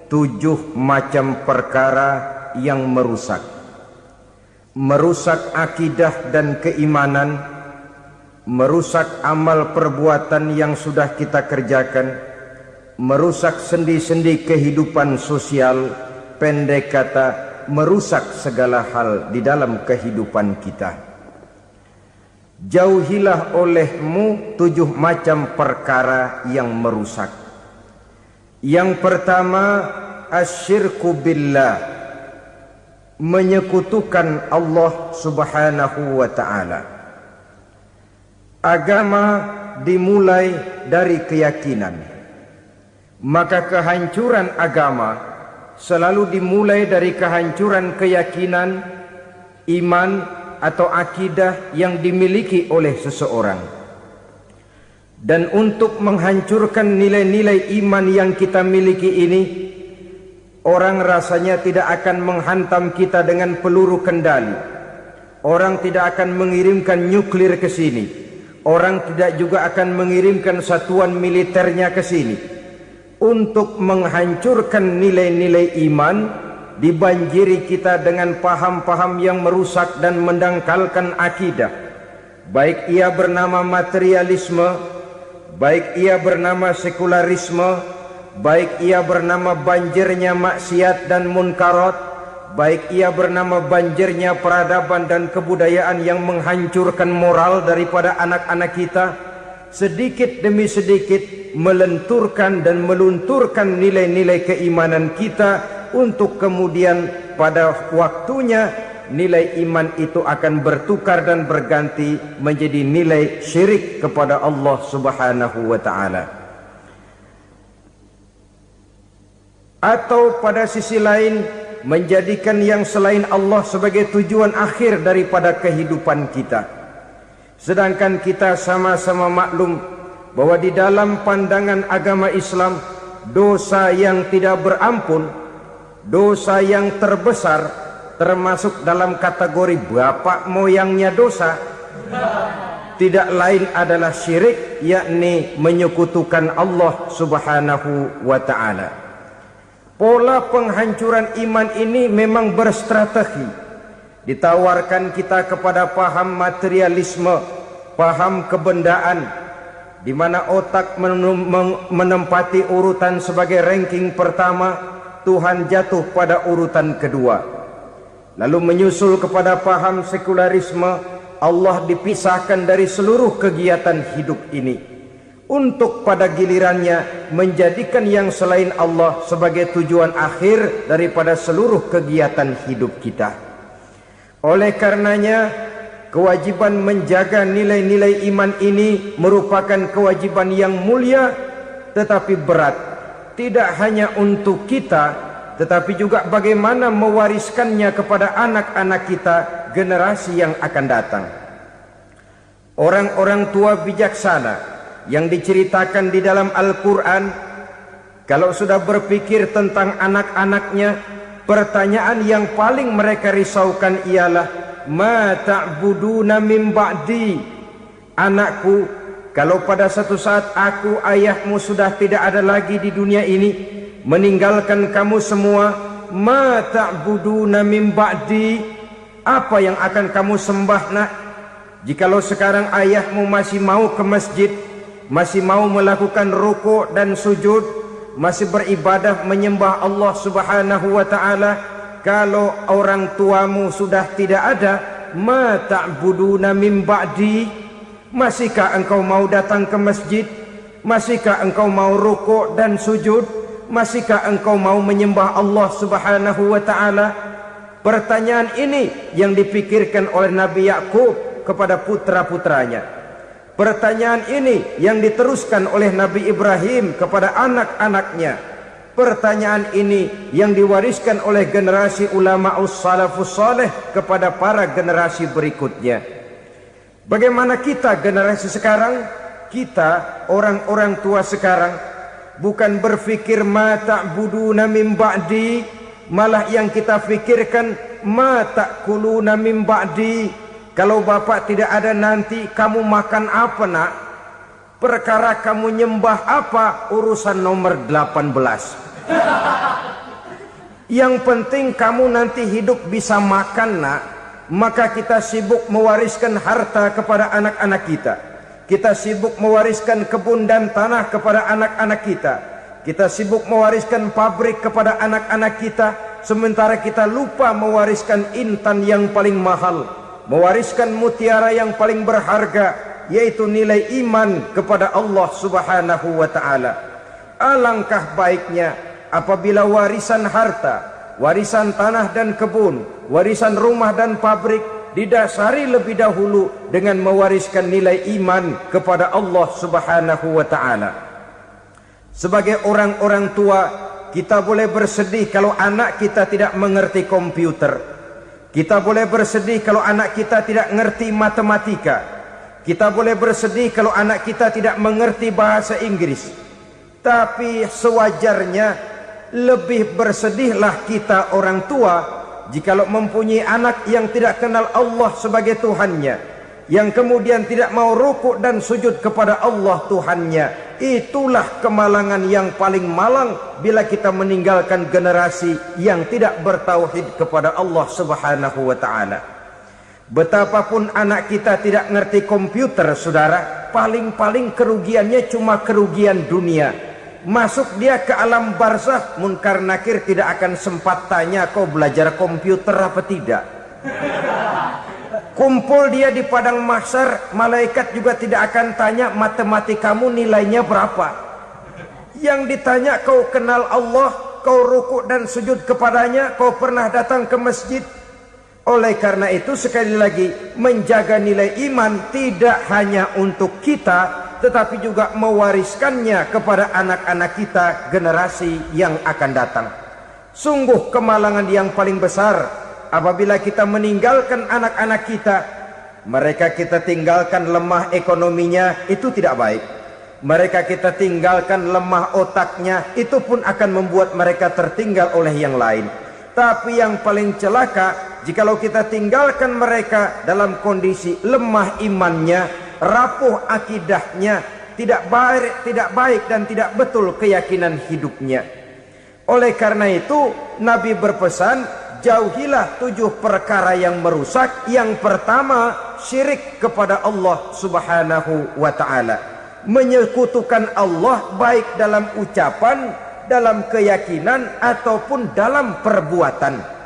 7 macam perkara yang merusak akidah dan keimanan, merusak amal perbuatan yang sudah kita kerjakan, merusak sendi-sendi kehidupan sosial, pendek kata merusak segala hal di dalam kehidupan kita. Jauhilah olehmu 7 macam perkara yang merusak. Yang pertama, asyirku billah, menyekutukan Allah subhanahu wa ta'ala. Agama dimulai dari keyakinan, maka kehancuran agama selalu dimulai dari kehancuran keyakinan, iman atau akidah yang dimiliki oleh seseorang. Dan untuk menghancurkan nilai-nilai iman yang kita miliki ini, orang rasanya tidak akan menghantam kita dengan peluru kendali. Orang tidak akan mengirimkan nuklir ke sini. Orang tidak juga akan mengirimkan satuan militernya ke sini. Untuk menghancurkan nilai-nilai iman, dibanjiri kita dengan paham-paham yang merusak dan mendangkalkan akidah. Baik ia bernama materialisme, baik ia bernama sekularisme, baik ia bernama banjirnya maksiat dan munkarat, baik ia bernama banjirnya peradaban dan kebudayaan yang menghancurkan moral daripada anak-anak kita, sedikit demi sedikit melenturkan dan melunturkan nilai-nilai keimanan kita, untuk kemudian pada waktunya nilai iman itu akan bertukar dan berganti menjadi nilai syirik kepada Allah subhanahu wa ta'ala. Atau pada sisi lain, menjadikan yang selain Allah sebagai tujuan akhir daripada kehidupan kita. Sedangkan kita sama-sama maklum bahwa di dalam pandangan agama Islam, dosa yang tidak berampun, dosa yang terbesar, termasuk dalam kategori bapak moyangnya dosa, tidak lain adalah syirik, yakni menyekutukan Allah subhanahu wa ta'ala. Pola penghancuran iman ini memang berstrategi. Ditawarkan kita kepada paham materialisme, paham kebendaan, di mana otak menempati urutan sebagai ranking pertama, Tuhan jatuh pada urutan kedua. Lalu menyusul kepada paham sekularisme, Allah dipisahkan dari seluruh kegiatan hidup ini, untuk pada gilirannya menjadikan yang selain Allah sebagai tujuan akhir daripada seluruh kegiatan hidup kita. Oleh karenanya, kewajiban menjaga nilai-nilai iman ini merupakan kewajiban yang mulia tetapi berat. Tidak hanya untuk kita, tetapi juga bagaimana mewariskannya kepada anak-anak kita, generasi yang akan datang. Orang-orang tua bijaksana yang diceritakan di dalam Al-Quran, kalau sudah berpikir tentang anak-anaknya, pertanyaan yang paling mereka risaukan ialah, ma ta'buduna min ba'di. Anakku, kalau pada satu saat aku, ayahmu sudah tidak ada lagi di dunia ini, meninggalkan kamu semua, ma ta'buduna min ba'di, apa yang akan kamu sembah nak? Jikalau sekarang ayahmu masih mau ke masjid, masih mau melakukan rukuk dan sujud, masih beribadah menyembah Allah subhanahu wa ta'ala, kalau orang tuamu sudah tidak ada, ma ta'buduna min ba'di, masihkah engkau mau datang ke masjid? Masihkah engkau mau rukuk dan sujud? Masihkah engkau mau menyembah Allah subhanahu wa ta'ala? Pertanyaan ini yang dipikirkan oleh Nabi Yakub kepada putra-putranya. Pertanyaan ini yang diteruskan oleh Nabi Ibrahim kepada anak-anaknya. Pertanyaan ini yang diwariskan oleh generasi ulama'us salafus saleh kepada para generasi berikutnya. Bagaimana kita generasi sekarang? Kita orang-orang tua sekarang bukan berfikir ma ta'buduna min ba'di, malah yang kita fikirkan ma ta'kuluna min ba'di. Kalau bapak tidak ada nanti kamu makan apa nak? Perkara kamu nyembah apa urusan nomor 18. Yang penting kamu nanti hidup bisa makan, nak. Maka kita sibuk mewariskan harta kepada anak-anak kita. Kita sibuk mewariskan kebun dan tanah kepada anak-anak kita. Kita sibuk mewariskan pabrik kepada anak-anak kita, sementara kita lupa mewariskan intan yang paling mahal, mewariskan mutiara yang paling berharga, yaitu nilai iman kepada Allah Subhanahu wa ta'ala. Alangkah baiknya apabila warisan harta, warisan tanah dan kebun, warisan rumah dan pabrik didasari lebih dahulu dengan mewariskan nilai iman kepada Allah Subhanahu wa ta'ala. Sebagai orang-orang tua, kita boleh bersedih kalau anak kita tidak mengerti komputer. Kita boleh bersedih kalau anak kita tidak mengerti matematika. Kita boleh bersedih kalau anak kita tidak mengerti bahasa Inggris. Tapi sewajarnya lebih bersedihlah kita orang tua jikalau mempunyai anak yang tidak kenal Allah sebagai Tuhannya, yang kemudian tidak mau rukuk dan sujud kepada Allah Tuhannya. Itulah kemalangan yang paling malang bila kita meninggalkan generasi yang tidak bertauhid kepada Allah Subhanahu wa ta'ala. Betapapun anak kita tidak ngerti komputer, saudara, paling-paling kerugiannya cuma kerugian dunia. Masuk dia ke alam barzakh, munkar nakir tidak akan sempat tanya kau belajar komputer apa tidak. Kumpul dia di padang mahsyar, malaikat juga tidak akan tanya matematikamu nilainya berapa. Yang ditanya kau kenal Allah, kau rukuk dan sujud kepadanya, kau pernah datang ke masjid. Oleh karena itu sekali lagi, menjaga nilai iman tidak hanya untuk kita, tetapi juga mewariskannya kepada anak-anak kita, generasi yang akan datang. Sungguh kemalangan yang paling besar apabila kita meninggalkan anak-anak kita. Mereka kita tinggalkan lemah ekonominya, itu tidak baik. Mereka kita tinggalkan lemah otaknya, itu pun akan membuat mereka tertinggal oleh yang lain. Tapi yang paling celaka, jikalau kita tinggalkan mereka dalam kondisi lemah imannya, rapuh akidahnya, tidak baik dan tidak betul keyakinan hidupnya. Oleh karena itu Nabi berpesan, jauhilah 7 perkara yang merusak. Yang pertama, syirik kepada Allah Subhanahu wa ta'ala. Menyekutukan Allah baik dalam ucapan, dalam keyakinan ataupun dalam perbuatan.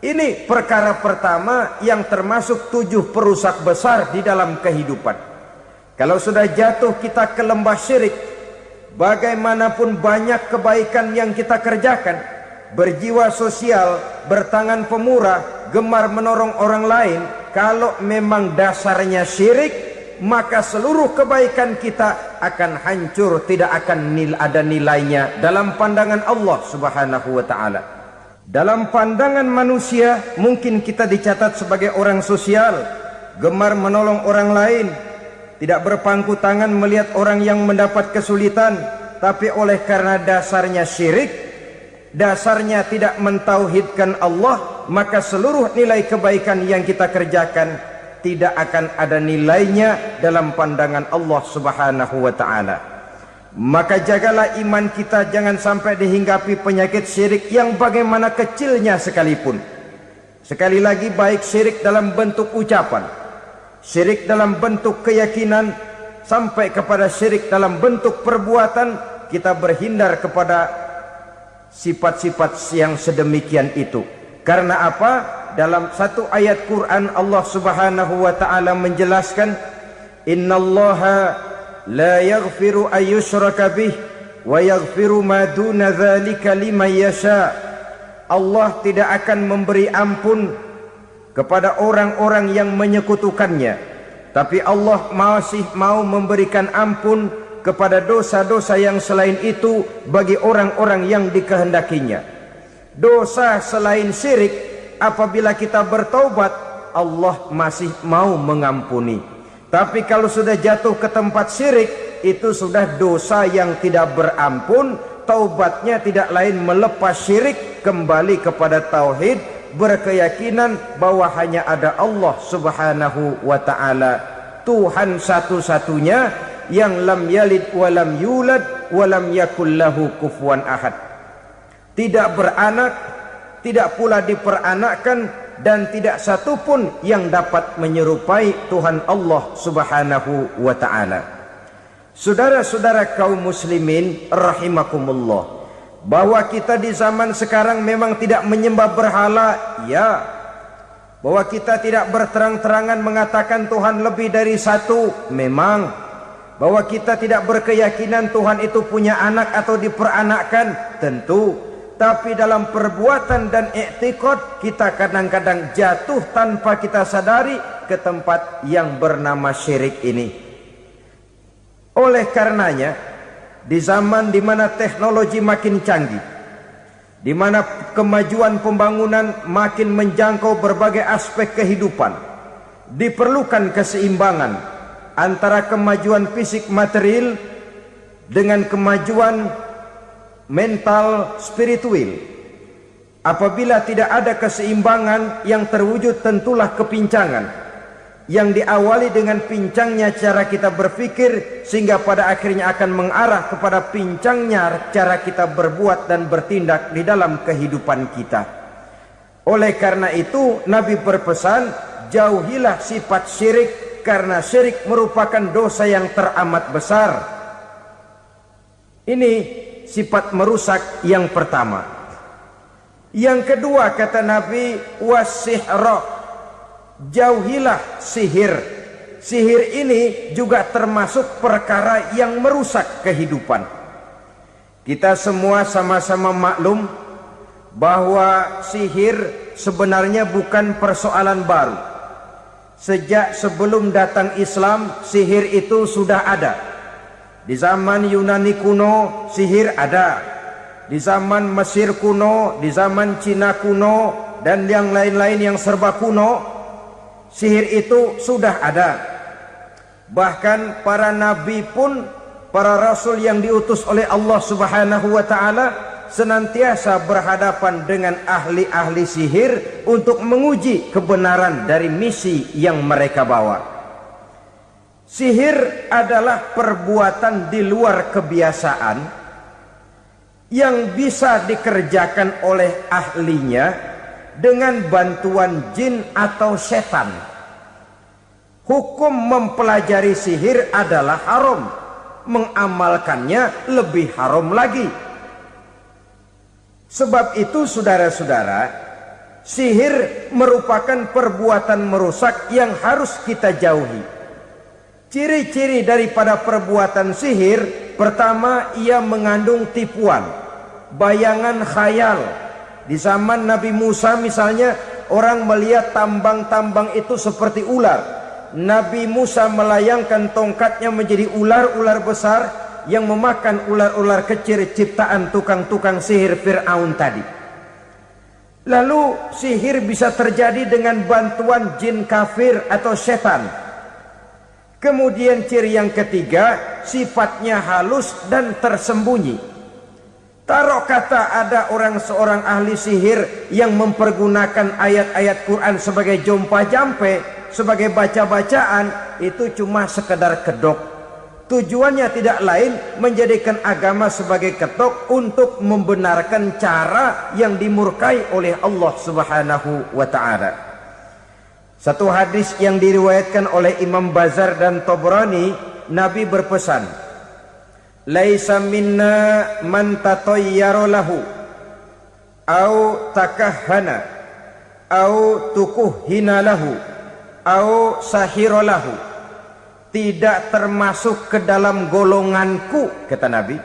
Ini perkara pertama yang termasuk 7 perusak besar di dalam kehidupan. Kalau sudah jatuh kita ke lembah syirik, bagaimanapun banyak kebaikan yang kita kerjakan, berjiwa sosial, bertangan pemurah, gemar menolong orang lain, kalau memang dasarnya syirik, maka seluruh kebaikan kita akan hancur, tidak akan ada nilainya dalam pandangan Allah Subhanahu wa ta'ala. Dalam pandangan manusia mungkin kita dicatat sebagai orang sosial, gemar menolong orang lain, tidak berpangku tangan melihat orang yang mendapat kesulitan. Tapi oleh karena dasarnya syirik, dasarnya tidak mentauhidkan Allah, maka seluruh nilai kebaikan yang kita kerjakan tidak akan ada nilainya dalam pandangan Allah Subhanahu wa ta'ala. Maka jagalah iman kita, jangan sampai dihinggapi penyakit syirik yang bagaimana kecilnya sekalipun. Sekali lagi, baik syirik dalam bentuk ucapan, syirik dalam bentuk keyakinan, sampai kepada syirik dalam bentuk perbuatan, kita berhindar kepada sifat-sifat yang sedemikian itu. Karena apa? Dalam satu ayat Quran Allah Subhanahu wa ta'ala menjelaskan, innallaha la yaghfiru ayyushraka bih wa yaghfiru ma duna dzalika liman yasha. Allah tidak akan memberi ampun kepada orang-orang yang menyekutukannya, tapi Allah masih mau memberikan ampun kepada dosa-dosa yang selain itu bagi orang-orang yang dikehendakinya. Dosa selain syirik, apabila kita bertaubat, Allah masih mau mengampuni. Tapi kalau sudah jatuh ke tempat syirik, itu sudah dosa yang tidak berampun. Taubatnya tidak lain melepas syirik, kembali kepada tauhid, berkeyakinan bahwa hanya ada Allah Subhanahu wa ta'ala, Tuhan satu-satunya, yang lam yalid walam yulad walam yakul lahu kufuwan ahad. tidak beranak, tidak pula diperanakkan, dan tidak satupun yang dapat menyerupai Tuhan Allah Subhanahu wa ta'ala. Saudara-saudara kaum muslimin rahimakumullah, bahwa kita di zaman sekarang memang tidak menyembah berhala, ya. Bahwa kita tidak berterang-terangan mengatakan Tuhan lebih dari satu, memang. Bahwa kita tidak berkeyakinan Tuhan itu punya anak atau diperanakkan, tentu. Tapi dalam perbuatan dan i'tiqad kita kadang-kadang jatuh tanpa kita sadari ke tempat yang bernama syirik ini. Oleh karenanya, di zaman di mana teknologi makin canggih, di mana kemajuan pembangunan makin menjangkau berbagai aspek kehidupan, diperlukan keseimbangan antara kemajuan fisik material dengan kemajuan mental spiritual. Apabila tidak ada keseimbangan, yang terwujud tentulah kepincangan, yang diawali dengan pincangnya cara kita berpikir, sehingga pada akhirnya akan mengarah kepada pincangnya cara kita berbuat dan bertindak di dalam kehidupan kita. Oleh karena itu Nabi berpesan, jauhilah sifat syirik, karena syirik merupakan dosa yang teramat besar. Ini sifat merusak yang pertama. Yang kedua kata Nabi, wasihra, jauhilah sihir. Sihir ini juga termasuk perkara yang merusak kehidupan. Kita semua sama-sama maklum bahwa sihir sebenarnya bukan persoalan baru. Sejak sebelum datang Islam, sihir itu sudah ada. Di zaman Yunani kuno, sihir ada. Di zaman Mesir kuno, di zaman Cina kuno, dan yang lain-lain yang serba kuno, sihir itu sudah ada. Bahkan para nabi pun, para rasul yang diutus oleh Allah Subhanahu wa ta'ala, senantiasa berhadapan dengan ahli-ahli sihir untuk menguji kebenaran dari misi yang mereka bawa. Sihir adalah perbuatan di luar kebiasaan yang bisa dikerjakan oleh ahlinya dengan bantuan jin atau setan. Hukum mempelajari sihir adalah haram, mengamalkannya lebih haram lagi. Sebab itu saudara-saudara, sihir merupakan perbuatan merusak yang harus kita jauhi. Ciri-ciri daripada perbuatan sihir, pertama, ia mengandung tipuan, bayangan khayal. Di zaman Nabi Musa misalnya, orang melihat tambang-tambang itu seperti ular. Nabi Musa melayangkan tongkatnya menjadi ular-ular besar yang memakan ular-ular kecil ciptaan tukang-tukang sihir Fir'aun tadi. Lalu sihir bisa terjadi dengan bantuan jin kafir atau setan. Kemudian ciri yang ketiga, sifatnya halus dan tersembunyi. Taruh kata ada seorang ahli sihir yang mempergunakan ayat-ayat Quran sebagai jompa-jampe, sebagai baca-bacaan, itu cuma sekedar kedok. Tujuannya tidak lain menjadikan agama sebagai ketok untuk membenarkan cara yang dimurkai oleh Allah Subhanahu wa ta'ala. Satu hadis yang diriwayatkan oleh Imam Bazar dan Tabrani, Nabi berpesan, laisa minna man tatayyara lahu au takahhana au tukuhhina lahu au sahira lahu. Tidak termasuk ke dalam golonganku, kata Nabi.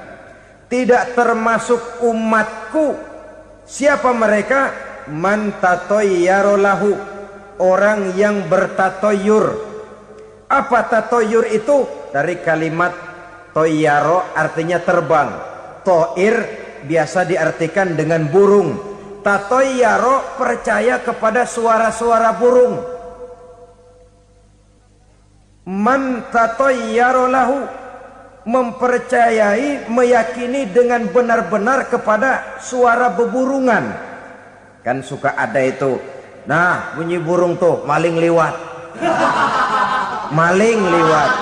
Tidak termasuk umatku. Siapa mereka? Man tatayyara lahu, orang yang bertatoyur. Apa tatoyur itu? Dari kalimat toyaro, artinya terbang. Toir biasa diartikan dengan burung. Tatoyaro percaya kepada suara-suara burung. Man tatayyara lahu, mempercayai, meyakini dengan benar-benar kepada suara beburungan. Kan suka ada itu, nah bunyi burung tuh, maling liwat. Maling liwat.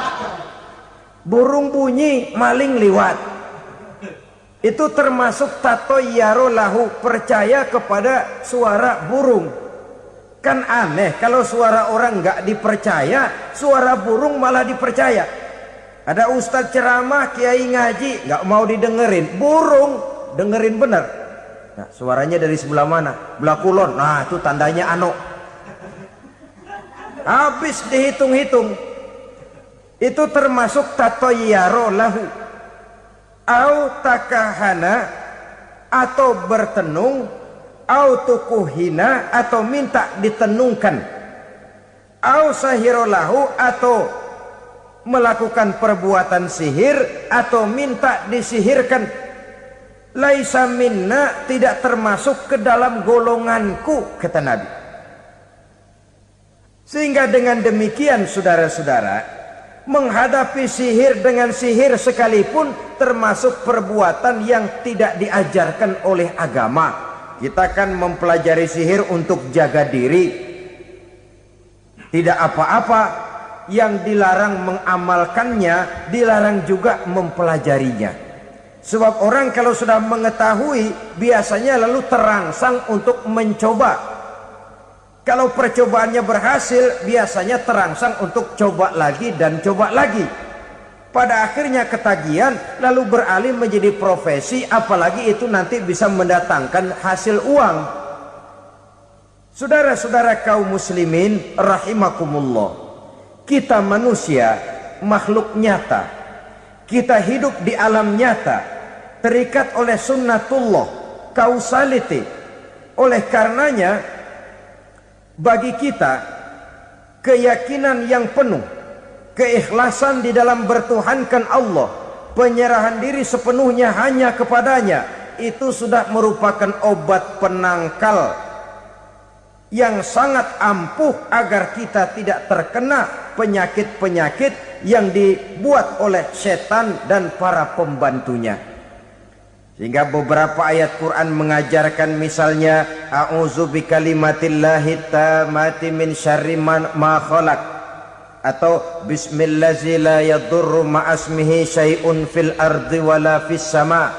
Burung bunyi, maling liwat. Itu termasuk tatoyaro lahu, percaya kepada suara burung. Kan aneh kalau suara orang nggak dipercaya, suara burung malah dipercaya. Ada ustadz ceramah, kiai ngaji, nggak mau didengerin, burung dengerin bener. Nah, suaranya dari sebelah mana? Belah kulon. Nah, itu tandanya ano. Habis dihitung-hitung. Itu termasuk tatoyaro lahu. Au takahana, atau bertenung, au tukuhina, atau minta ditenungkan, au sahirolahu, atau melakukan perbuatan sihir, atau minta disihirkan. Laisa minna, tidak termasuk ke dalam golonganku, kata Nabi. Sehingga dengan demikian saudara-saudara, menghadapi sihir dengan sihir sekalipun termasuk perbuatan yang tidak diajarkan oleh agama. Kita kan mempelajari sihir untuk jaga diri, tidak apa-apa. Yang dilarang mengamalkannya, dilarang juga mempelajarinya. Sebab orang kalau sudah mengetahui, biasanya lalu terangsang untuk mencoba. Kalau percobaannya berhasil, biasanya terangsang untuk coba lagi dan coba lagi. Pada akhirnya ketagihan, lalu beralih menjadi profesi, apalagi itu nanti bisa mendatangkan hasil uang. Saudara-saudara kaum muslimin rahimakumullah, kita manusia makhluk nyata. Kita hidup di alam nyata, terikat oleh sunnatullah, causality. Oleh karenanya, bagi kita keyakinan yang penuh, keikhlasan di dalam bertuhankan Allah, penyerahan diri sepenuhnya hanya kepadanya, itu sudah merupakan obat penangkal yang sangat ampuh agar kita tidak terkena penyakit-penyakit yang dibuat oleh setan dan para pembantunya. Sehingga beberapa ayat Quran mengajarkan, misalnya a'udzu bikalimatillahi tammati min syarri ma khalaq, atau bismillazi la yadurru ma'asmihi syai'un fil ardi wala fis sama,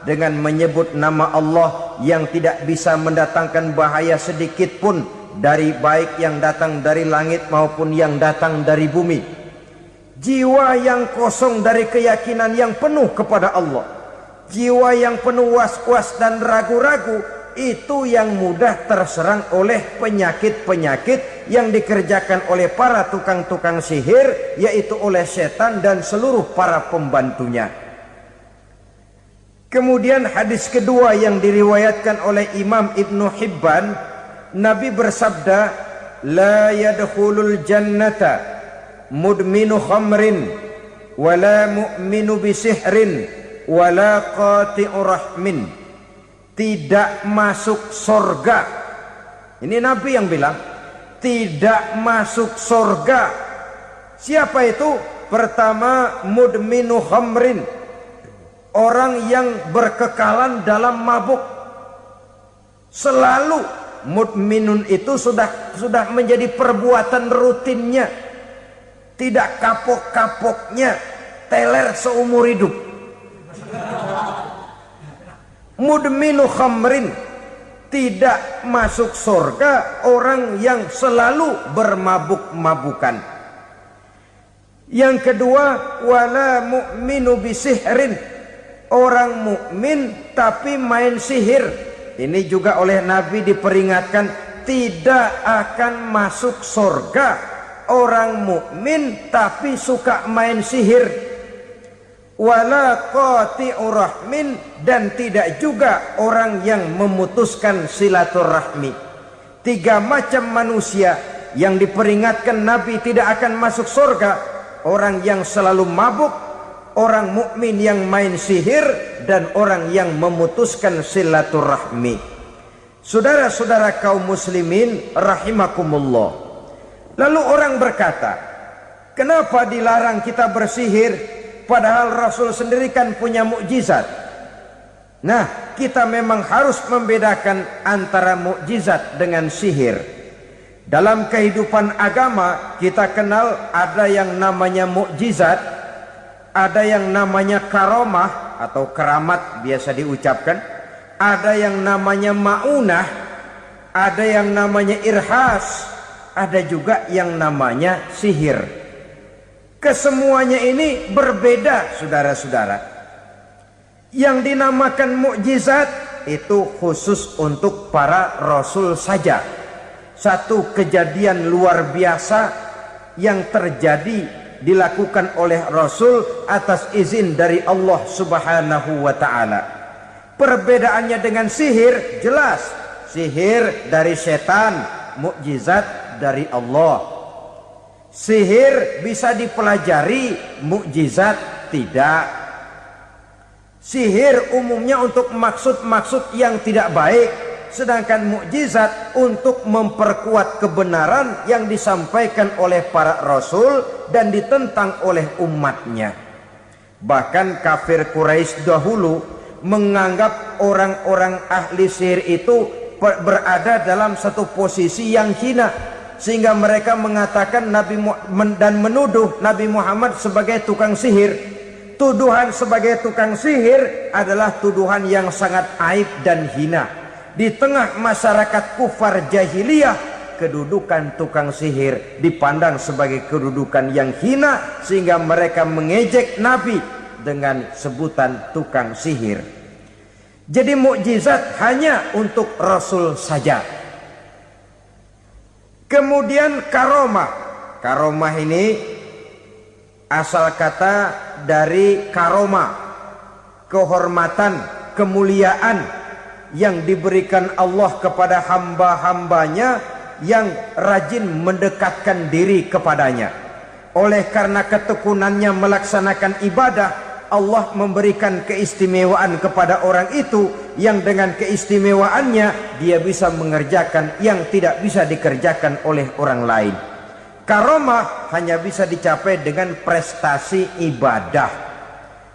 dengan menyebut nama Allah yang tidak bisa mendatangkan bahaya sedikit pun, dari baik yang datang dari langit maupun yang datang dari bumi. Jiwa yang kosong dari keyakinan yang penuh kepada Allah, jiwa yang penuh was-was dan ragu-ragu, itu yang mudah terserang oleh penyakit-penyakit yang dikerjakan oleh para tukang-tukang sihir, yaitu oleh setan dan seluruh para pembantunya. Kemudian hadis kedua yang diriwayatkan oleh Imam Ibnu Hibban, Nabi bersabda, la yadkhulul jannata mudminu khamrin wala mu'minu bisihrin wala qati'u rahmin. Tidak masuk surga. Ini Nabi yang bilang, tidak masuk surga. Siapa itu? Pertama, mudminu khamrin, orang yang berkekalan dalam mabuk. Selalu mudminun itu sudah menjadi perbuatan rutinnya, tidak kapok-kapoknya, teler seumur hidup. Mudminu khamrin, tidak masuk surga orang yang selalu bermabuk-mabukan. Yang kedua, wala mu'minu bisihrin, orang mukmin tapi main sihir. Ini juga oleh Nabi diperingatkan, tidak akan masuk surga orang mukmin tapi suka main sihir. Wala qati'u rahmin, dan tidak juga orang yang memutuskan silaturahmi. Tiga macam manusia yang diperingatkan Nabi tidak akan masuk surga: orang yang selalu mabuk, orang mukmin yang main sihir, dan orang yang memutuskan silaturahmi. Saudara-saudara kaum muslimin rahimakumullah. Lalu orang berkata, kenapa dilarang kita bersihir? Padahal Rasul sendiri kan punya mukjizat. Nah, kita memang harus membedakan antara mukjizat dengan sihir. Dalam kehidupan agama kita kenal ada yang namanya mukjizat, ada yang namanya karomah atau keramat biasa diucapkan, ada yang namanya maunah, ada yang namanya irhas, ada juga yang namanya sihir. Kesemuanya ini berbeda, saudara-saudara. Yang dinamakan mukjizat itu khusus untuk para rasul saja. Satu kejadian luar biasa yang terjadi dilakukan oleh rasul atas izin dari Allah Subhanahu wa taala. Perbedaannya dengan sihir jelas. Sihir dari setan, mukjizat dari Allah. Sihir bisa dipelajari, mukjizat tidak. Sihir umumnya untuk maksud-maksud yang tidak baik, sedangkan mukjizat untuk memperkuat kebenaran yang disampaikan oleh para rasul dan ditentang oleh umatnya. Bahkan kafir Quraisy dahulu menganggap orang-orang ahli sihir itu berada dalam satu posisi yang hina, sehingga mereka mengatakan dan menuduh Nabi Muhammad sebagai tukang sihir. Tuduhan sebagai tukang sihir adalah tuduhan yang sangat aib dan hina. Di tengah masyarakat kufar jahiliyah, kedudukan tukang sihir dipandang sebagai kedudukan yang hina, sehingga mereka mengejek Nabi dengan sebutan tukang sihir. Jadi mukjizat hanya untuk Rasul saja. Kemudian karomah. Karomah ini asal kata dari karoma, kehormatan, kemuliaan yang diberikan Allah kepada hamba-hambanya yang rajin mendekatkan diri kepadanya. Oleh karena ketekunannya melaksanakan ibadah, Allah memberikan keistimewaan kepada orang itu, yang dengan keistimewaannya dia bisa mengerjakan yang tidak bisa dikerjakan oleh orang lain. Karomah hanya bisa dicapai dengan prestasi ibadah.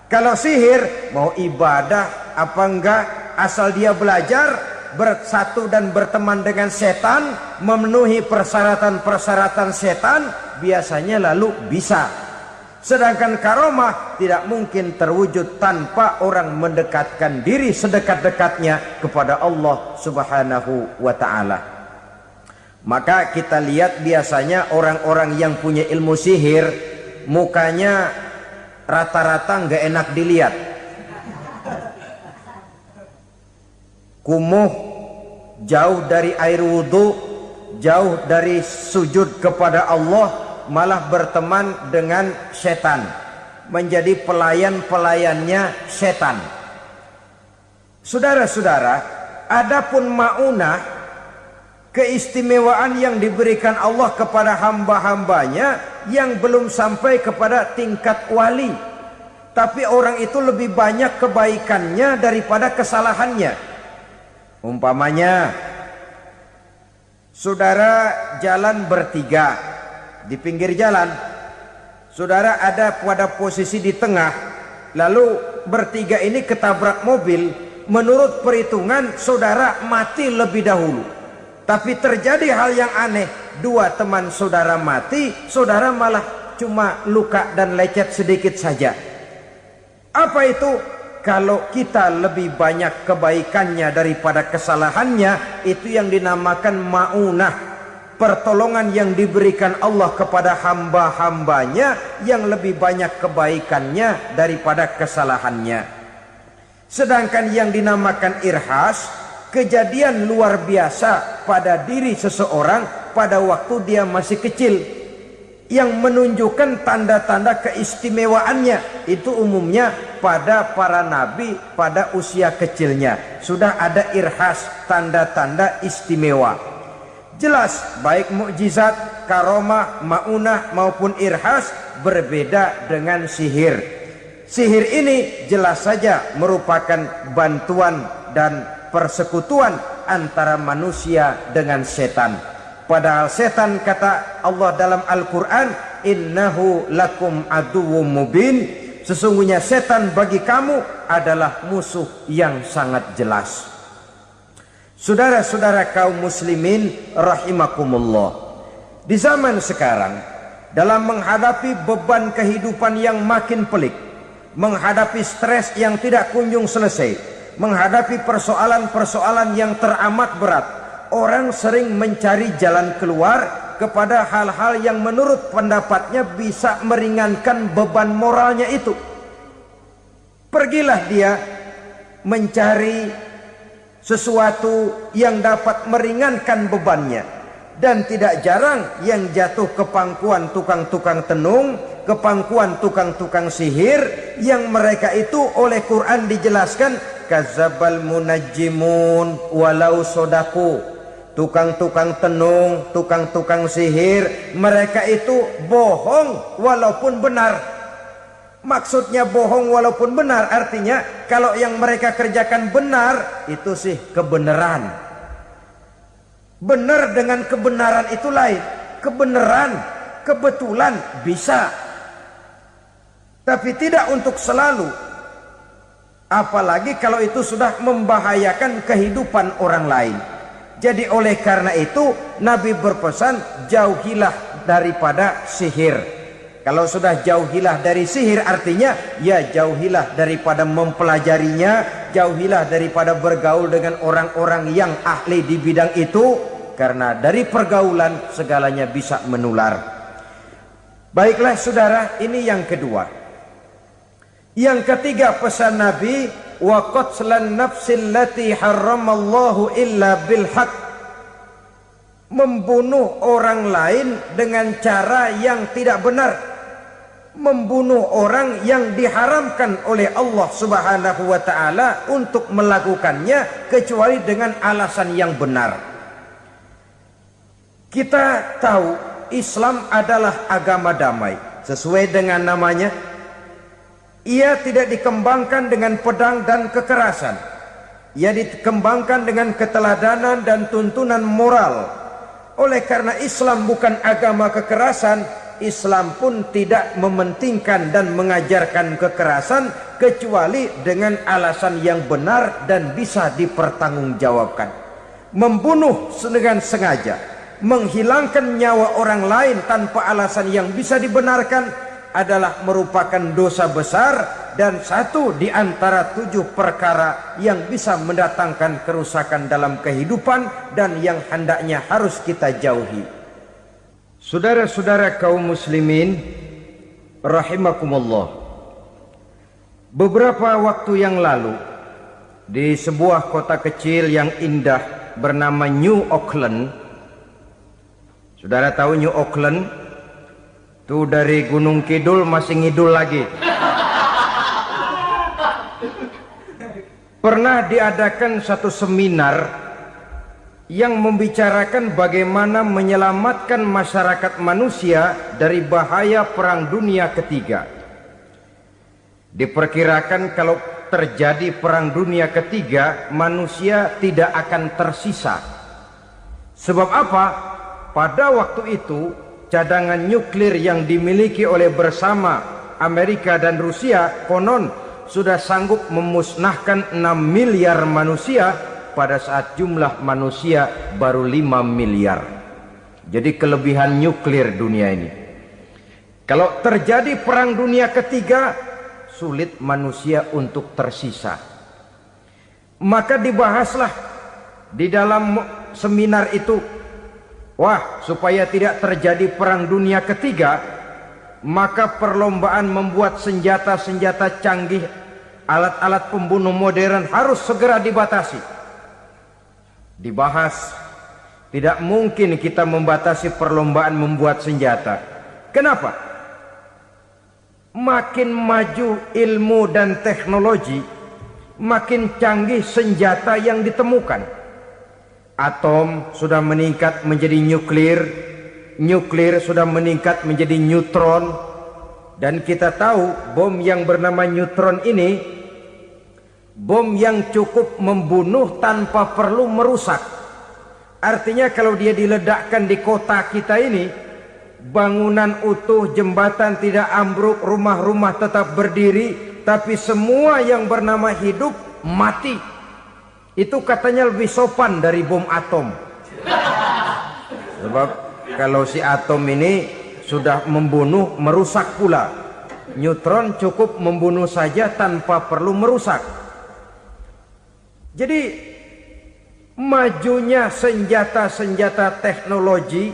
Kalau sihir mau ibadah apa enggak, asal dia belajar, bersatu dan berteman dengan setan, memenuhi persyaratan-persyaratan setan, biasanya lalu bisa. Sedangkan karomah tidak mungkin terwujud tanpa orang mendekatkan diri sedekat-dekatnya kepada Allah Subhanahu wa ta'ala. Maka kita lihat biasanya orang-orang yang punya ilmu sihir, mukanya rata-rata nggak enak dilihat. Kumuh, jauh dari air wudhu, jauh dari sujud kepada Allah, malah berteman dengan setan, menjadi pelayan-pelayannya setan. Saudara-saudara, adapun maunah, keistimewaan yang diberikan Allah kepada hamba-hambanya yang belum sampai kepada tingkat wali, tapi orang itu lebih banyak kebaikannya daripada kesalahannya. Umpamanya, saudara jalan bertiga di pinggir jalan, saudara ada pada posisi di tengah, lalu bertiga ini ketabrak mobil. Menurut perhitungan saudara mati lebih dahulu. Tapi terjadi hal yang aneh, dua teman saudara mati, saudara malah cuma luka dan lecet sedikit saja. Apa itu? Kalau kita lebih banyak kebaikannya daripada kesalahannya, itu yang dinamakan maunah, pertolongan yang diberikan Allah kepada hamba-hambanya yang lebih banyak kebaikannya daripada kesalahannya. Sedangkan yang dinamakan irhas, kejadian luar biasa pada diri seseorang pada waktu dia masih kecil, yang menunjukkan tanda-tanda keistimewaannya. Itu umumnya pada para nabi pada usia kecilnya sudah ada irhas, tanda-tanda istimewa. Jelas baik mukjizat, karomah, maunah maupun irhas berbeda dengan sihir. Sihir ini jelas saja merupakan bantuan dan persekutuan antara manusia dengan setan. Padahal setan, kata Allah dalam Al-Quran, innahu lakum aduwwum mubin, sesungguhnya setan bagi kamu adalah musuh yang sangat jelas. Saudara-saudara kaum muslimin rahimakumullah, di zaman sekarang dalam menghadapi beban kehidupan yang makin pelik, menghadapi stres yang tidak kunjung selesai, menghadapi persoalan-persoalan yang teramat berat, orang sering mencari jalan keluar kepada hal-hal yang menurut pendapatnya bisa meringankan beban moralnya itu. Pergilah dia mencari sesuatu yang dapat meringankan bebannya. Dan tidak jarang yang jatuh ke pangkuan tukang-tukang tenung, ke pangkuan tukang-tukang sihir, yang mereka itu oleh Quran dijelaskan kadzabal munajjimun walau sodaku. Tukang-tukang tenung, tukang-tukang sihir, mereka itu bohong walaupun benar. Maksudnya bohong walaupun benar artinya kalau yang mereka kerjakan benar, itu sih kebenaran. Benar dengan kebenaran itu lain. Kebenaran, kebetulan bisa, tapi tidak untuk selalu. Apalagi kalau itu sudah membahayakan kehidupan orang lain. Jadi oleh karena itu Nabi berpesan, jauhilah daripada sihir. Kalau sudah jauhilah dari sihir artinya ya jauhilah daripada mempelajarinya, jauhilah daripada bergaul dengan orang-orang yang ahli di bidang itu, karena dari pergaulan segalanya bisa menular. Baiklah saudara, ini yang kedua. Yang ketiga pesan Nabi, wa qatlan nafsil lati harramallahu illa bil haq. Membunuh orang lain dengan cara yang tidak benar. Membunuh orang yang diharamkan oleh Allah Subhanahu wa taala untuk melakukannya kecuali dengan alasan yang benar. Kita tahu Islam adalah agama damai. Sesuai dengan namanya, ia tidak dikembangkan dengan pedang dan kekerasan. Ia dikembangkan dengan keteladanan dan tuntunan moral. Oleh karena Islam bukan agama kekerasan, Islam pun tidak mementingkan dan mengajarkan kekerasan kecuali dengan alasan yang benar dan bisa dipertanggungjawabkan. Membunuh dengan sengaja, menghilangkan nyawa orang lain tanpa alasan yang bisa dibenarkan adalah merupakan dosa besar dan satu di antara 7 perkara yang bisa mendatangkan kerusakan dalam kehidupan dan yang hendaknya harus kita jauhi. Saudara-saudara kaum muslimin rahimakumullah, beberapa waktu yang lalu di sebuah kota kecil yang indah bernama New Auckland. Saudara tahu New Auckland? Itu dari Gunung Kidul masih ngidul lagi. Pernah diadakan satu seminar yang membicarakan bagaimana menyelamatkan masyarakat manusia dari bahaya Perang Dunia Ketiga. Diperkirakan kalau terjadi Perang Dunia Ketiga, manusia tidak akan tersisa. Sebab apa? Pada waktu itu cadangan nuklir yang dimiliki oleh bersama Amerika dan Rusia konon sudah sanggup memusnahkan 6 miliar manusia pada saat jumlah manusia baru 5 miliar. Jadi kelebihan nuklir dunia ini. Kalau terjadi Perang Dunia Ketiga, sulit manusia untuk tersisa. Maka dibahaslah di dalam seminar itu, wah, supaya tidak terjadi Perang Dunia Ketiga, maka perlombaan membuat senjata-senjata canggih, alat-alat pembunuh modern harus segera dibatasi. Dibahas, tidak mungkin kita membatasi perlombaan membuat senjata. Kenapa? Makin maju ilmu dan teknologi, makin canggih senjata yang ditemukan. Atom sudah meningkat menjadi nuklir, nuklir sudah meningkat menjadi neutron, dan kita tahu bom yang bernama neutron ini bom yang cukup membunuh tanpa perlu merusak. Artinya kalau dia diledakkan di kota kita ini, bangunan utuh, jembatan tidak ambruk, rumah-rumah tetap berdiri, tapi semua yang bernama hidup mati. Itu katanya lebih sopan dari bom atom. Sebab kalau si atom ini sudah membunuh, merusak pula. Neutron cukup membunuh saja tanpa perlu merusak. Jadi majunya senjata-senjata teknologi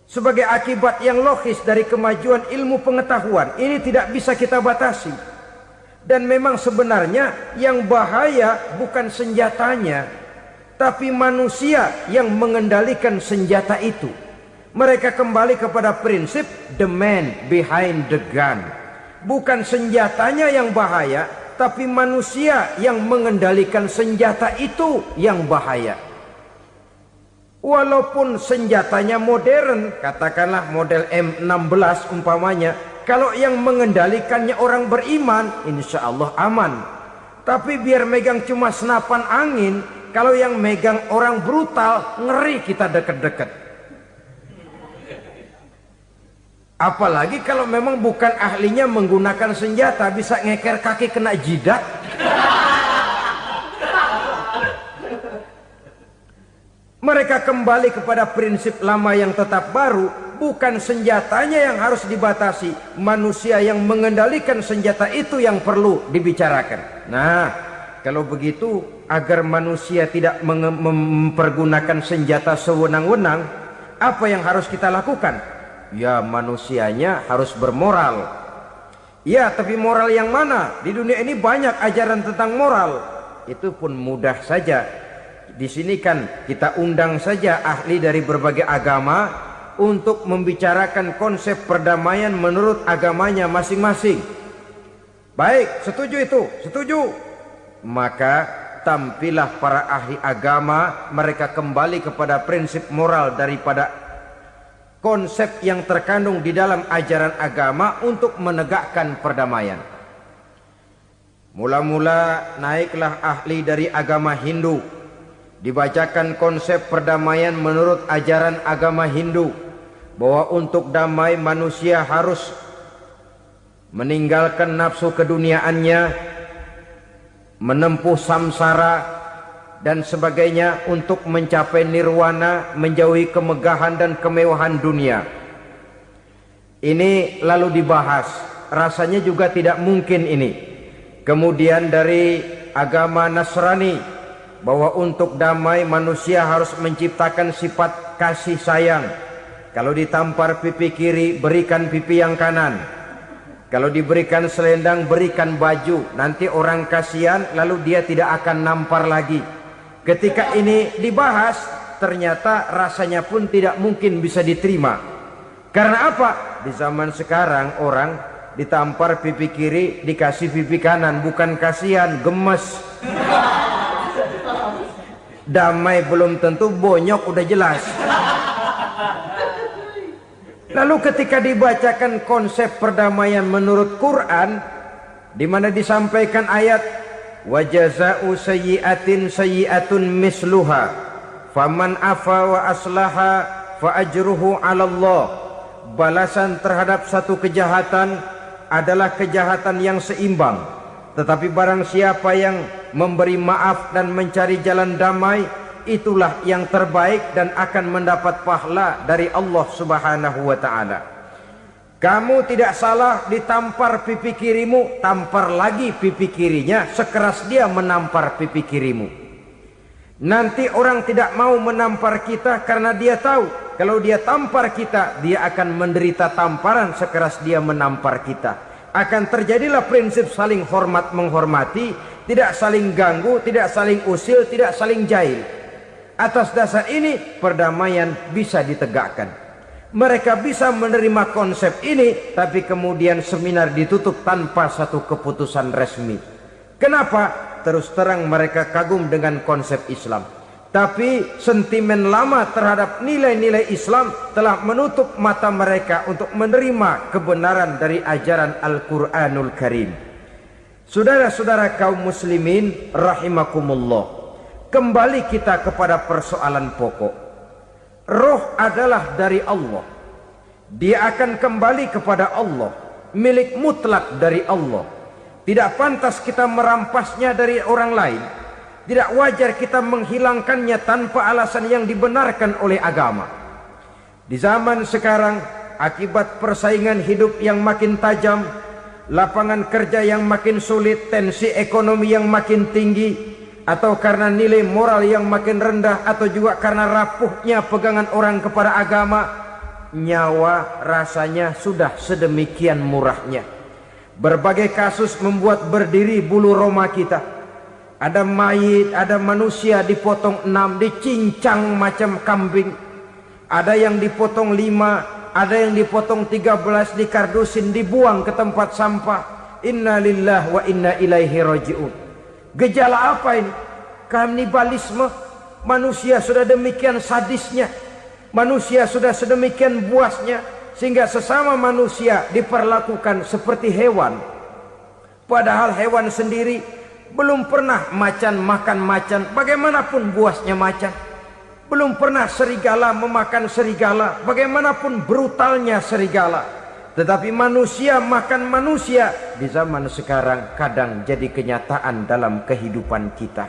sebagai akibat yang logis dari kemajuan ilmu pengetahuan ini tidak bisa kita batasi. Dan memang sebenarnya yang bahaya bukan senjatanya, tapi manusia yang mengendalikan senjata itu. Mereka kembali kepada prinsip the man behind the gun. Bukan senjatanya yang bahaya, tapi manusia yang mengendalikan senjata itu yang bahaya. Walaupun senjatanya modern, katakanlah model M16 umpamanya, kalau yang mengendalikannya orang beriman, insya Allah aman. Tapi biar megang cuma senapan angin, kalau yang megang orang brutal, ngeri kita deket-deket. Apalagi kalau memang bukan ahlinya menggunakan senjata, bisa ngeker kaki kena jidat. Mereka kembali kepada prinsip lama yang tetap baru. Bukan senjatanya yang harus dibatasi, manusia yang mengendalikan senjata itu yang perlu dibicarakan. Nah, kalau begitu, agar manusia tidak mempergunakan senjata sewenang-wenang, apa yang harus kita lakukan? Ya, manusianya harus bermoral. Ya, tapi moral yang mana? Di dunia ini banyak ajaran tentang moral. Itu pun mudah saja. Di sini kan kita undang saja ahli dari berbagai agama untuk membicarakan konsep perdamaian menurut agamanya masing-masing. Baik, setuju itu? Setuju. Maka tampillah para ahli agama, mereka kembali kepada prinsip moral daripada konsep yang terkandung di dalam ajaran agama untuk menegakkan perdamaian. Mula-mula naiklah ahli dari agama Hindu, dibacakan konsep perdamaian menurut ajaran agama Hindu, bahwa untuk damai manusia harus meninggalkan nafsu keduniaannya, menempuh samsara dan sebagainya untuk mencapai nirwana, menjauhi kemegahan dan kemewahan dunia. Ini lalu dibahas, rasanya juga tidak mungkin ini. Kemudian dari agama Nasrani, bahwa untuk damai manusia harus menciptakan sifat kasih sayang. Kalau ditampar pipi kiri, berikan pipi yang kanan. Kalau diberikan selendang, berikan baju. Nanti orang kasihan, lalu dia tidak akan nampar lagi. Ketika ini dibahas, ternyata rasanya pun tidak mungkin bisa diterima. Karena apa? Di zaman sekarang orang ditampar pipi kiri, dikasih pipi kanan. Bukan kasihan, gemes. Damai belum tentu, bonyok udah jelas. Lalu ketika dibacakan konsep perdamaian menurut Quran, di mana disampaikan ayat wa jazaa'u sayyi'atin sayyi'atun misluha faman afa wa aslaha fa ajruhu 'ala Allah. Balasan terhadap satu kejahatan adalah kejahatan yang seimbang. Tetapi barang siapa yang memberi maaf dan mencari jalan damai, itulah yang terbaik dan akan mendapat pahala dari Allah Subhanahu wa ta'ala. Kamu tidak salah ditampar pipi kirimu, tampar lagi pipi kirinya sekeras dia menampar pipi kirimu. Nanti orang tidak mau menampar kita karena dia tahu kalau dia tampar kita, dia akan menderita tamparan sekeras dia menampar kita. Akan terjadilah prinsip saling hormat menghormati, tidak saling ganggu, tidak saling usil, tidak saling jahil. Atas dasar ini perdamaian bisa ditegakkan. Mereka bisa menerima konsep ini, tapi kemudian seminar ditutup tanpa satu keputusan resmi. Kenapa? Terus terang mereka kagum dengan konsep Islam, tapi sentimen lama terhadap nilai-nilai Islam telah menutup mata mereka untuk menerima kebenaran dari ajaran Al-Quranul Karim. Saudara-saudara kaum muslimin rahimakumullah, kembali kita kepada persoalan pokok. Roh adalah dari Allah. Dia akan kembali kepada Allah, milik mutlak dari Allah. Tidak pantas kita merampasnya dari orang lain. Tidak wajar kita menghilangkannya tanpa alasan yang dibenarkan oleh agama. Di zaman sekarang akibat persaingan hidup yang makin tajam, lapangan kerja yang makin sulit, tensi ekonomi yang makin tinggi, atau karena nilai moral yang makin rendah, atau juga karena rapuhnya pegangan orang kepada agama, nyawa rasanya sudah sedemikian murahnya. Berbagai kasus membuat berdiri bulu roma kita. Ada mayit, ada manusia dipotong 6, dicincang macam kambing. Ada yang dipotong 5, ada yang dipotong 13, dikardusin, dibuang ke tempat sampah. Inna lillahi wa inna ilaihi raji'un. Gejala apa ini? Kanibalisme. Manusia sudah demikian sadisnya, manusia sudah sedemikian buasnya, sehingga sesama manusia diperlakukan seperti hewan. Padahal hewan sendiri belum pernah macan makan macan, bagaimanapun buasnya macan. Belum pernah serigala memakan serigala, bagaimanapun brutalnya serigala. Tetapi manusia makan manusia di zaman sekarang kadang jadi kenyataan dalam kehidupan kita.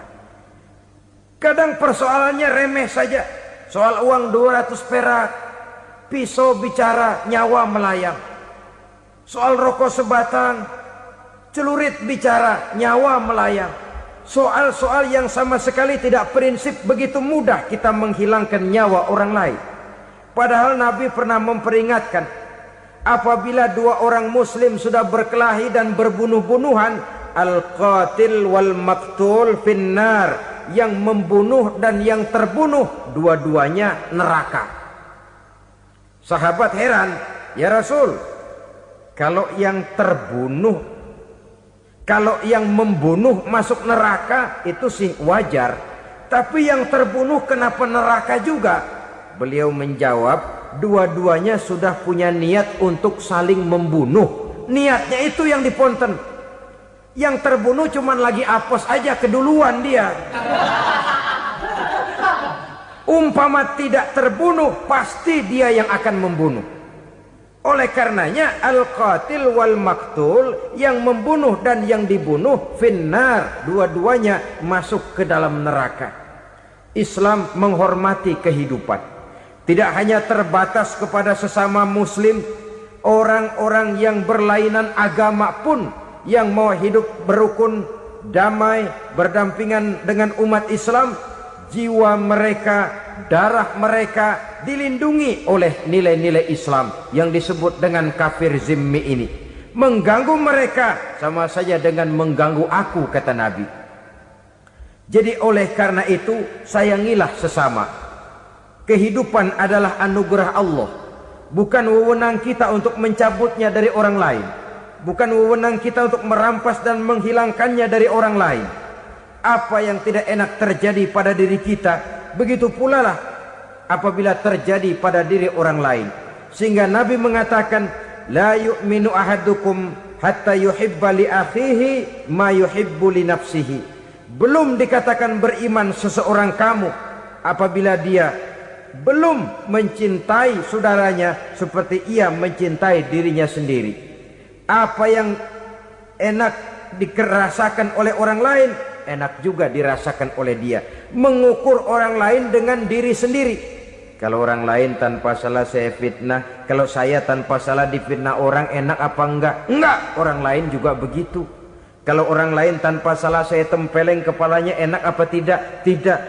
Kadang persoalannya remeh saja. Soal uang 200 perak, pisau bicara, nyawa melayang. Soal rokok sebatang, celurit bicara, nyawa melayang. Soal-soal yang sama sekali tidak prinsip, begitu mudah kita menghilangkan nyawa orang lain. Padahal Nabi pernah memperingatkan, apabila dua orang muslim sudah berkelahi dan berbunuh-bunuhan, al-qatil wal maktul finnar, yang membunuh dan yang terbunuh dua-duanya neraka. Sahabat heran, ya Rasul, kalau yang terbunuh, kalau yang membunuh masuk neraka itu sih wajar, tapi yang terbunuh kenapa neraka juga? Beliau menjawab, dua-duanya sudah punya niat untuk saling membunuh. Niatnya itu yang diponten. Yang terbunuh cuman lagi apes aja, keduluan dia. Umpama tidak terbunuh, pasti dia yang akan membunuh. Oleh karenanya al-qatil wal maktul, yang membunuh dan yang dibunuh finnar, dua-duanya masuk ke dalam neraka. Islam menghormati kehidupan, tidak hanya terbatas kepada sesama muslim, orang-orang yang berlainan agama pun yang mau hidup berukun, damai, berdampingan dengan umat Islam, jiwa mereka, darah mereka dilindungi oleh nilai-nilai Islam yang disebut dengan kafir zimmi ini. Mengganggu mereka sama saja dengan mengganggu aku, kata Nabi. Jadi oleh karena itu, sayangilah sesama. Kehidupan adalah anugerah Allah, bukan wewenang kita untuk mencabutnya dari orang lain, bukan wewenang kita untuk merampas dan menghilangkannya dari orang lain. Apa yang tidak enak terjadi pada diri kita, begitu pula lah apabila terjadi pada diri orang lain. Sehingga Nabi mengatakan, la yu'minu ahadukum hatta yuhibba li akhihi ma yuhibbu li nafsihi. Belum dikatakan beriman seseorang kamu apabila dia belum mencintai saudaranya seperti ia mencintai dirinya sendiri. Apa yang enak dirasakan oleh orang lain, enak juga dirasakan oleh dia. Mengukur orang lain dengan diri sendiri. Kalau orang lain tanpa salah saya fitnah, kalau saya tanpa salah difitnah orang, enak apa enggak? Enggak, orang lain juga begitu. Kalau orang lain tanpa salah saya tempeleng kepalanya, enak apa tidak? Tidak.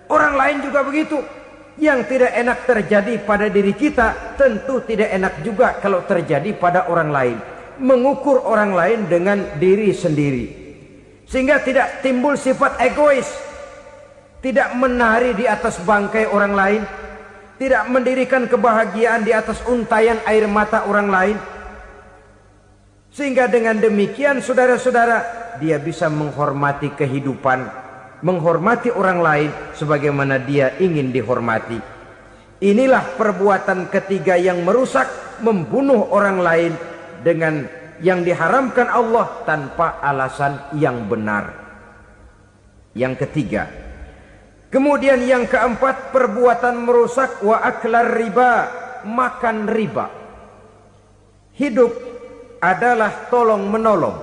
Orang lain juga begitu. Yang tidak enak terjadi pada diri kita, tentu tidak enak juga kalau terjadi pada orang lain. Mengukur orang lain dengan diri sendiri, sehingga tidak timbul sifat egois, tidak menari di atas bangkai orang lain, tidak mendirikan kebahagiaan di atas untayan air mata orang lain. Sehingga dengan demikian, saudara-saudara, dia bisa menghormati kehidupan, menghormati orang lain sebagaimana dia ingin dihormati. Inilah perbuatan ketiga yang merusak, membunuh orang lain dengan yang diharamkan Allah tanpa alasan yang benar. Yang ketiga. Kemudian yang keempat, perbuatan merusak wa aklar riba, makan riba. Hidup adalah tolong menolong.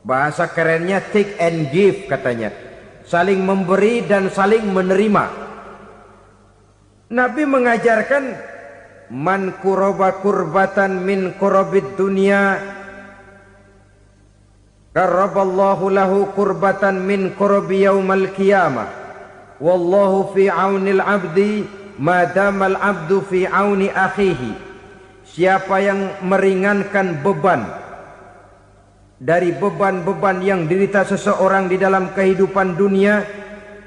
Bahasa kerennya take and give katanya. Saling memberi dan saling menerima. Nabi mengajarkan man kuraba kurbatan min kurabid dunya karaballahu lahu kurbatan min kurabi yaumal qiyamah. Wallahu fi aunil abdi madamal abdu fi auni akhihi. Siapa yang meringankan beban dari beban-beban yang dirita seseorang di dalam kehidupan dunia,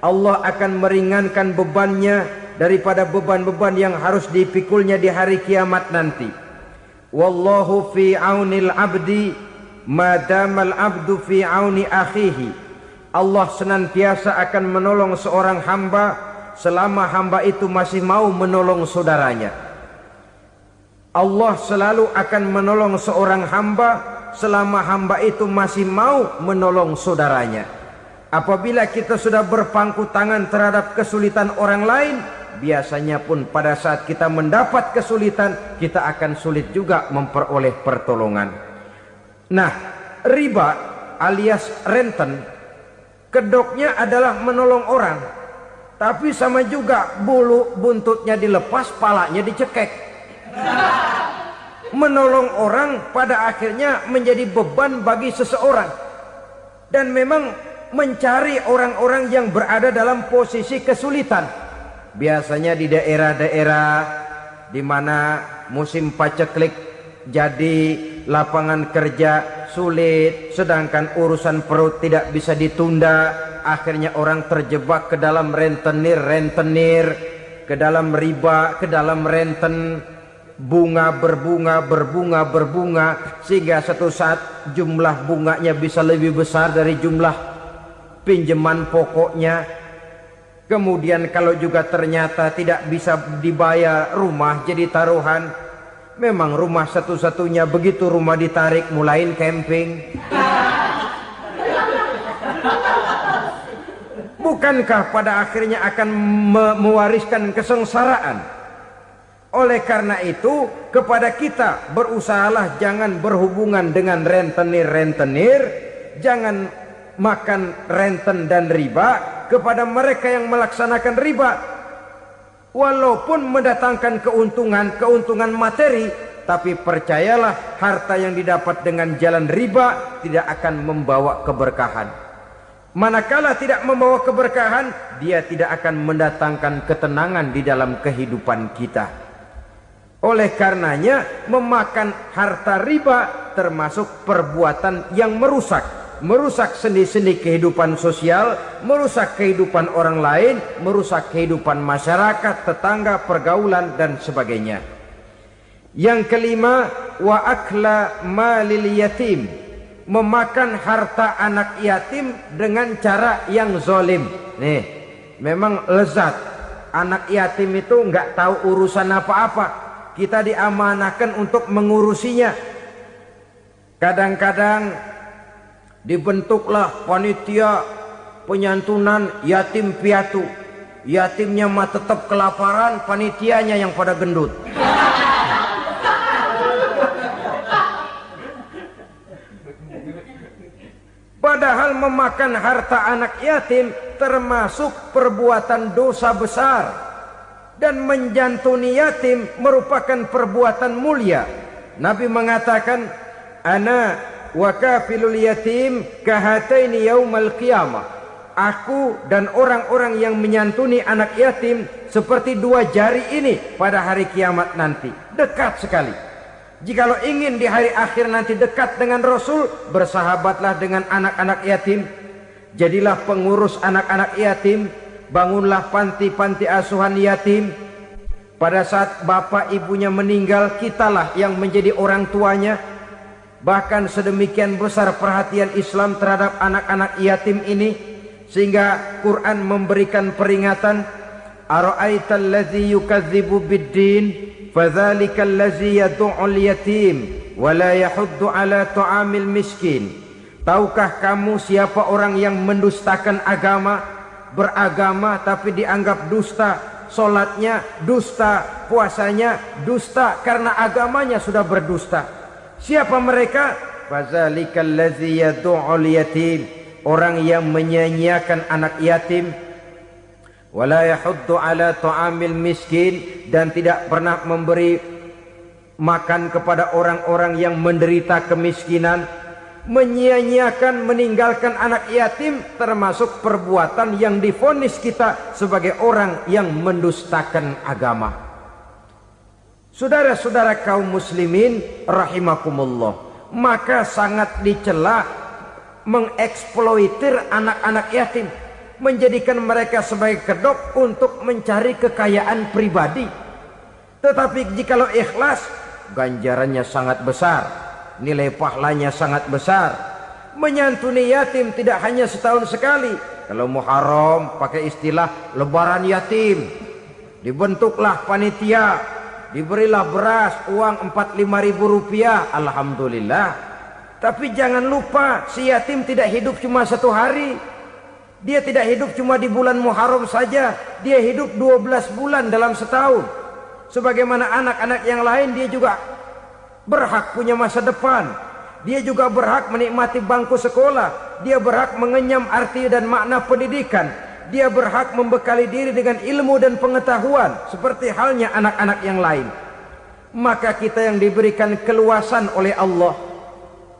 Allah akan meringankan bebannya daripada beban-beban yang harus dipikulnya di hari kiamat nanti. Wallahu fi aunil abdi madamal abdu fi auni akhihi. Allah senantiasa akan menolong seorang hamba selama hamba itu masih mau menolong saudaranya. Allah selalu akan menolong seorang hamba selama hamba itu masih mau menolong saudaranya. Apabila kita sudah berpangku tangan terhadap kesulitan orang lain, biasanya pun pada saat kita mendapat kesulitan, kita akan sulit juga memperoleh pertolongan. Nah, riba alias renten, kedoknya adalah menolong orang, tapi sama juga bulu buntutnya dilepas, palanya dicekek. Menolong orang pada akhirnya menjadi beban bagi seseorang, dan memang mencari orang-orang yang berada dalam posisi kesulitan. Biasanya di daerah-daerah di mana musim paceklik jadi lapangan kerja sulit, sedangkan urusan perut tidak bisa ditunda, akhirnya orang terjebak ke dalam rentenir, ke dalam riba, ke dalam renten, bunga berbunga, sehingga satu saat jumlah bunganya bisa lebih besar dari jumlah pinjaman pokoknya. Kemudian kalau juga ternyata tidak bisa dibayar, rumah jadi taruhan. Memang rumah satu-satunya, begitu rumah ditarik mulain camping. Bukankah pada akhirnya akan mewariskan kesengsaraan? Oleh karena itu, kepada kita berusahalah jangan berhubungan dengan rentenir, jangan makan renten dan riba. Kepada mereka yang melaksanakan riba, walaupun mendatangkan keuntungan materi, tapi percayalah harta yang didapat dengan jalan riba tidak akan membawa keberkahan. Manakala tidak membawa keberkahan, dia tidak akan mendatangkan ketenangan di dalam kehidupan kita. Oleh karenanya, memakan harta riba termasuk perbuatan yang merusak sendi-sendi kehidupan sosial, merusak kehidupan orang lain, merusak kehidupan masyarakat, tetangga, pergaulan, dan sebagainya. Yang kelima, wa akla malil yatim, memakan harta anak yatim dengan cara yang zalim. Nih, memang lezat. Anak yatim itu nggak tahu urusan apa-apa. Kita diamanahkan untuk mengurusinya. Kadang-kadang dibentuklah panitia penyantunan yatim piatu. Yatimnya mah tetap kelaparan, panitianya yang pada gendut. Padahal memakan harta anak yatim termasuk perbuatan dosa besar, dan menjantuni yatim merupakan perbuatan mulia. Nabi mengatakan, ana wa kafilul yatim kahataini yaumal qiyamah. Aku dan orang-orang yang menyantuni anak yatim seperti dua jari ini pada hari kiamat nanti. Dekat sekali. Jikalau ingin di hari akhir nanti dekat dengan Rasul, bersahabatlah dengan anak-anak yatim. Jadilah pengurus anak-anak yatim. Bangunlah panti-panti asuhan yatim. Pada saat bapak ibunya meninggal, kitalah yang menjadi orang tuanya. Bahkan sedemikian besar perhatian Islam terhadap anak-anak yatim ini, sehingga Quran memberikan peringatan, ara'aital ladzi yukadzibu biddin fadzalikal ladzi yad'ul yatim wa la yahuddu ala ta'amil miskin. Tahukah kamu siapa orang yang mendustakan agama, beragama tapi dianggap dusta, salatnya dusta, puasanya dusta karena agamanya sudah berdusta. Siapa mereka? Fazalikal ladzi yad'ul yatim, orang yang menyia-nyiakan anak yatim, wala yahuddu ala ta'amil miskin, dan tidak pernah memberi makan kepada orang-orang yang menderita kemiskinan, menyia-nyiakan, meninggalkan anak yatim, termasuk perbuatan yang divonis kita sebagai orang yang mendustakan agama. Saudara-saudara kaum muslimin rahimakumullah, maka sangat dicela mengeksploitir anak-anak yatim, menjadikan mereka sebagai kedok untuk mencari kekayaan pribadi. Tetapi jikalau ikhlas, ganjarannya sangat besar, nilai pahalanya sangat besar. Menyantuni yatim tidak hanya setahun sekali. Kalau Muharram pakai istilah lebaran yatim, dibentuklah panitia, diberilah beras, uang 4-5 ribu rupiah, alhamdulillah. Tapi jangan lupa, si yatim tidak hidup cuma satu hari. Dia tidak hidup cuma di bulan Muharram saja, dia hidup 12 bulan dalam setahun. Sebagaimana anak-anak yang lain, dia juga berhak punya masa depan. Dia juga berhak menikmati bangku sekolah. Dia berhak mengenyam arti dan makna pendidikan. Dia berhak membekali diri dengan ilmu dan pengetahuan, seperti halnya anak-anak yang lain. Maka kita yang diberikan keluasan oleh Allah,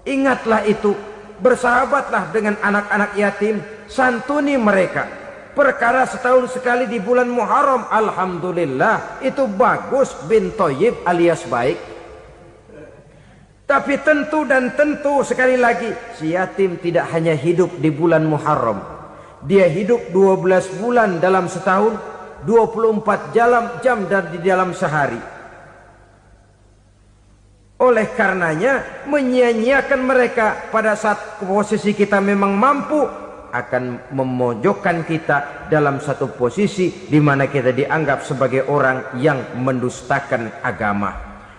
ingatlah itu, bersahabatlah dengan anak-anak yatim, santuni mereka. Perkara setahun sekali di bulan Muharram, alhamdulillah, itu bagus, bin Toyib alias baik. Tapi tentu dan tentu sekali lagi, si yatim tidak hanya hidup di bulan Muharram. Dia hidup 12 bulan dalam setahun, 24 jam dan di dalam sehari. Oleh karenanya, menyia-nyiakan mereka pada saat posisi kita memang mampu akan memojokkan kita dalam satu posisi di mana kita dianggap sebagai orang yang mendustakan agama,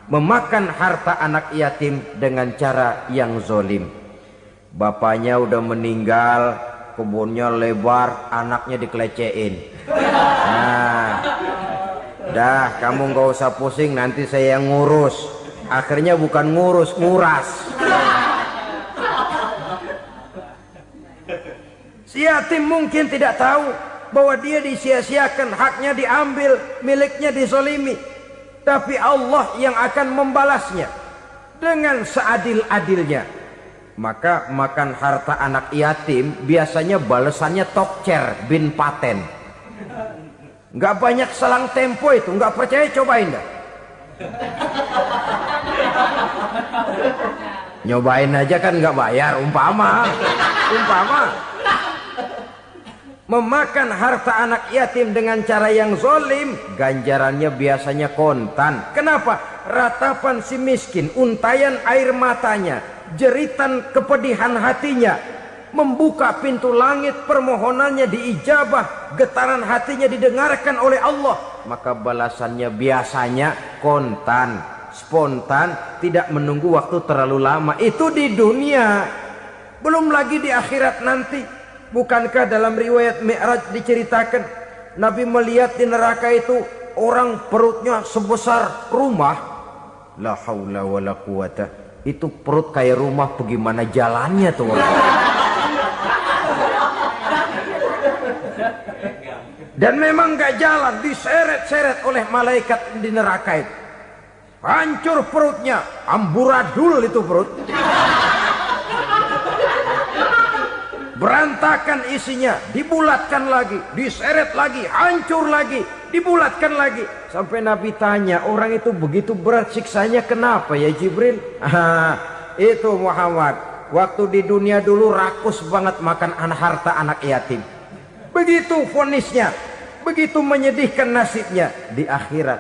memakan harta anak yatim dengan cara yang zolim. Bapaknya udah meninggal, kebunnya lebar, anaknya dikelecehin. Nah, dah kamu gak usah pusing, nanti saya yang ngurus. Akhirnya bukan ngurus, nguras. Si yatim mungkin tidak tahu bahwa dia disia-siakan, haknya diambil, miliknya dizolimi. Tapi Allah yang akan membalasnya dengan seadil-adilnya. Maka makan harta anak yatim biasanya balasannya tokcer bin paten. Nggak banyak selang tempo itu, nggak percaya cobain dah. Nyobain aja kan nggak bayar, umpama. Memakan harta anak yatim dengan cara yang zolim, ganjarannya biasanya kontan. Kenapa? Ratapan si miskin, untayan air matanya, jeritan kepedihan hatinya, membuka pintu langit, permohonannya diijabah, getaran hatinya didengarkan oleh Allah. Maka balasannya biasanya kontan, spontan, tidak menunggu waktu terlalu lama. Itu di dunia, belum lagi di akhirat nanti. Bukankah dalam riwayat Mi'raj diceritakan Nabi melihat di neraka itu orang perutnya sebesar rumah? La haula wala quwata. Itu perut kayak rumah, bagaimana jalannya tuh orang? Dan memang gak jalan, diseret-seret oleh malaikat di neraka itu. Hancur perutnya, amburadul itu perut. Berantakan isinya, dibulatkan lagi, diseret lagi, hancur lagi, dibulatkan lagi. Sampai Nabi tanya, orang itu begitu berat siksanya kenapa ya Jibril? Itu Muhammad, waktu di dunia dulu rakus banget makan harta anak yatim. Begitu vonisnya, begitu menyedihkan nasibnya di akhirat.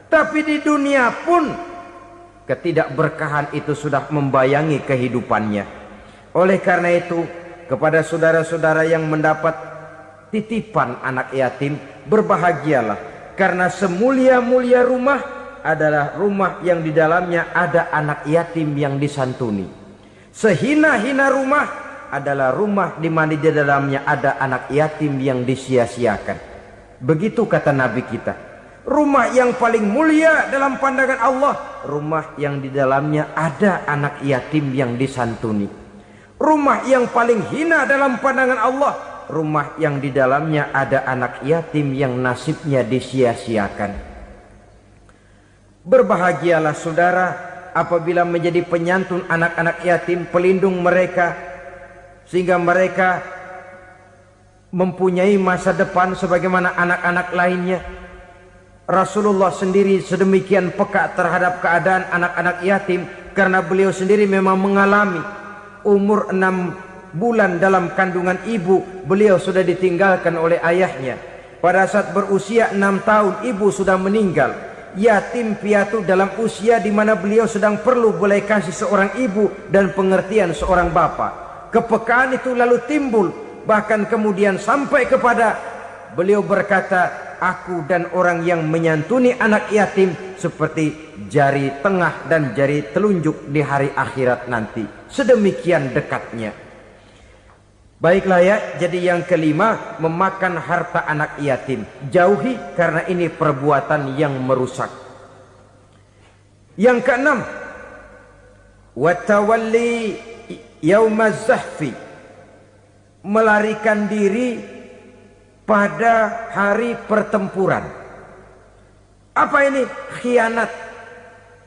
Tapi di dunia pun ketidakberkahan itu sudah membayangi kehidupannya. Oleh karena itu, kepada saudara-saudara yang mendapat titipan anak yatim, berbahagialah, karena semulia-mulia rumah adalah rumah yang di dalamnya ada anak yatim yang disantuni. Sehina-hina rumah adalah rumah di mana di dalamnya ada anak yatim yang disia-siakan. Begitu kata Nabi kita. Rumah yang paling mulia dalam pandangan Allah, rumah yang di dalamnya ada anak yatim yang disantuni. Rumah yang paling hina dalam pandangan Allah, rumah yang di dalamnya ada anak yatim yang nasibnya disia-siakan. Berbahagialah saudara apabila menjadi penyantun anak-anak yatim, pelindung mereka, sehingga mereka mempunyai masa depan sebagaimana anak-anak lainnya. Rasulullah sendiri sedemikian peka terhadap keadaan anak-anak yatim karena beliau sendiri memang mengalami umur 6 bulan dalam kandungan ibu, beliau sudah ditinggalkan oleh ayahnya. Pada saat berusia 6 tahun ibu sudah meninggal. Yatim piatu dalam usia di mana beliau sedang perlu belas kasih seorang ibu dan pengertian seorang bapa. Kepekaan itu lalu timbul, bahkan kemudian sampai kepada beliau berkata, aku dan orang yang menyantuni anak yatim seperti jari tengah dan jari telunjuk di hari akhirat nanti. Sedemikian dekatnya. Baiklah ya, jadi yang kelima, memakan harta anak yatim. Jauhi karena ini perbuatan yang merusak. Yang keenam, watawalli yaumaz zahfi, melarikan diri pada hari pertempuran. Apa ini? Khianat.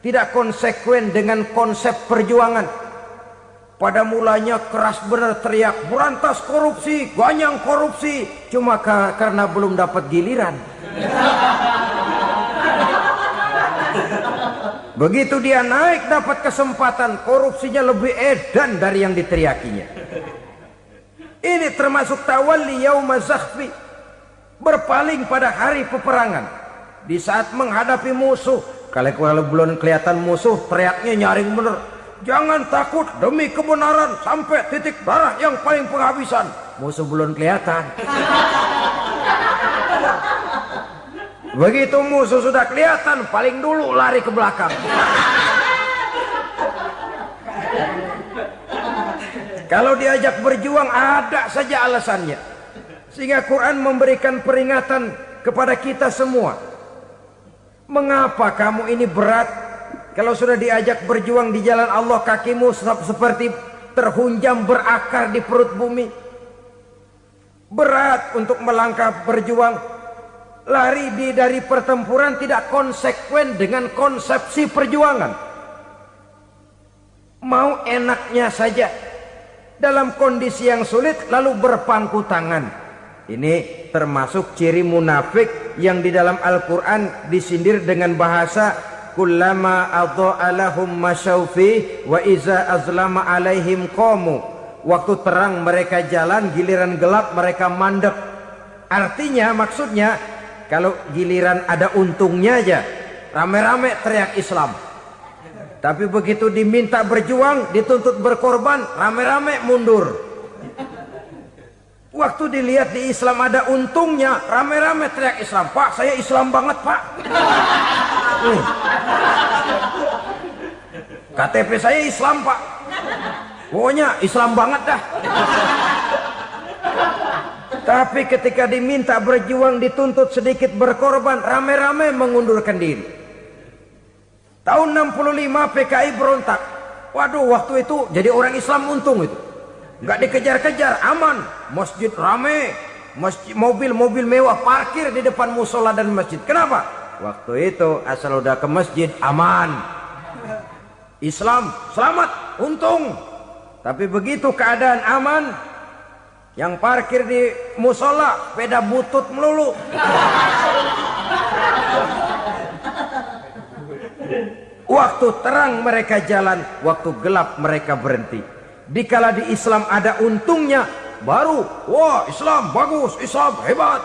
Tidak konsekuen dengan konsep perjuangan. Pada mulanya keras benar teriak, berantas korupsi, ganyang korupsi. Cuma karena belum dapat giliran. Begitu dia naik dapat kesempatan, korupsinya lebih edan dari yang diteriakinya. Ini termasuk tawalli yaumaz zahfi, berpaling pada hari peperangan. Di saat menghadapi musuh, kalau belum kelihatan musuh, teriaknya nyaring bener. Jangan takut demi kebenaran sampai titik darah yang paling penghabisan. Musuh belum kelihatan. Begitu musuh sudah kelihatan, paling dulu lari ke belakang. Kalau diajak berjuang ada saja alasannya. Sehingga Quran memberikan peringatan kepada kita semua. Mengapa kamu ini berat? Kalau sudah diajak berjuang di jalan Allah, kakimu seperti terhunjam berakar di perut bumi. Berat untuk melangkah berjuang. Lari dari pertempuran tidak konsekuen dengan konsepsi perjuangan. Mau enaknya saja. Dalam kondisi yang sulit lalu berpangku tangan. Ini termasuk ciri munafik yang di dalam Al-Quran disindir dengan bahasa kullama adha'a lahum masyaufi wa iza azlama alaihim qamu. Waktu terang mereka jalan, giliran gelap mereka mandek. Artinya, maksudnya kalau giliran ada untungnya aja rame-rame teriak Islam. Tapi begitu diminta berjuang, dituntut berkorban, rame-rame mundur. Waktu dilihat di Islam ada untungnya, rame-rame teriak Islam. Pak, saya Islam banget, Pak. KTP saya Islam, Pak. Pokoknya Islam banget dah. Tapi ketika diminta berjuang, dituntut sedikit berkorban, rame-rame mengundurkan diri. Tahun 65 PKI berontak. Waduh, waktu itu jadi orang Islam untung itu. Nggak dikejar-kejar, aman. Masjid rame, mobil-mobil mewah parkir di depan musola dan masjid. Kenapa? Waktu itu asal udah ke masjid aman. Islam selamat, untung. Tapi begitu keadaan aman, yang parkir di musola sepeda butut melulu. Waktu terang mereka jalan, waktu gelap mereka berhenti. Dikala di Islam ada untungnya, baru wah Islam bagus, Islam hebat.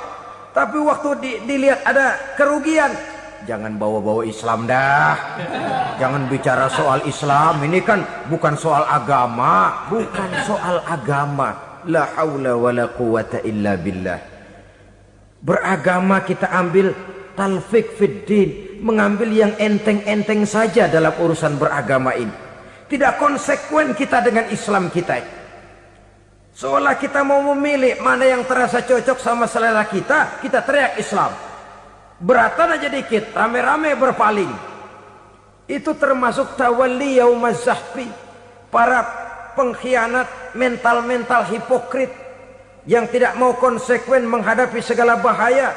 Tapi waktu dilihat ada kerugian, jangan bawa-bawa Islam dah. Jangan bicara soal Islam, ini kan bukan soal agama. Bukan soal agama. La haula wa la quwata illa billah. Beragama kita ambil talfik fiddin, mengambil yang enteng-enteng saja dalam urusan beragama ini. Tidak konsekuen kita dengan Islam kita. Seolah kita mau memilih mana yang terasa cocok sama selera kita, kita teriak Islam. Beratan aja dikit, rame-rame berpaling. Itu termasuk tawalli yaumaz zahfi. Para pengkhianat, mental-mental hipokrit yang tidak mau konsekuen menghadapi segala bahaya.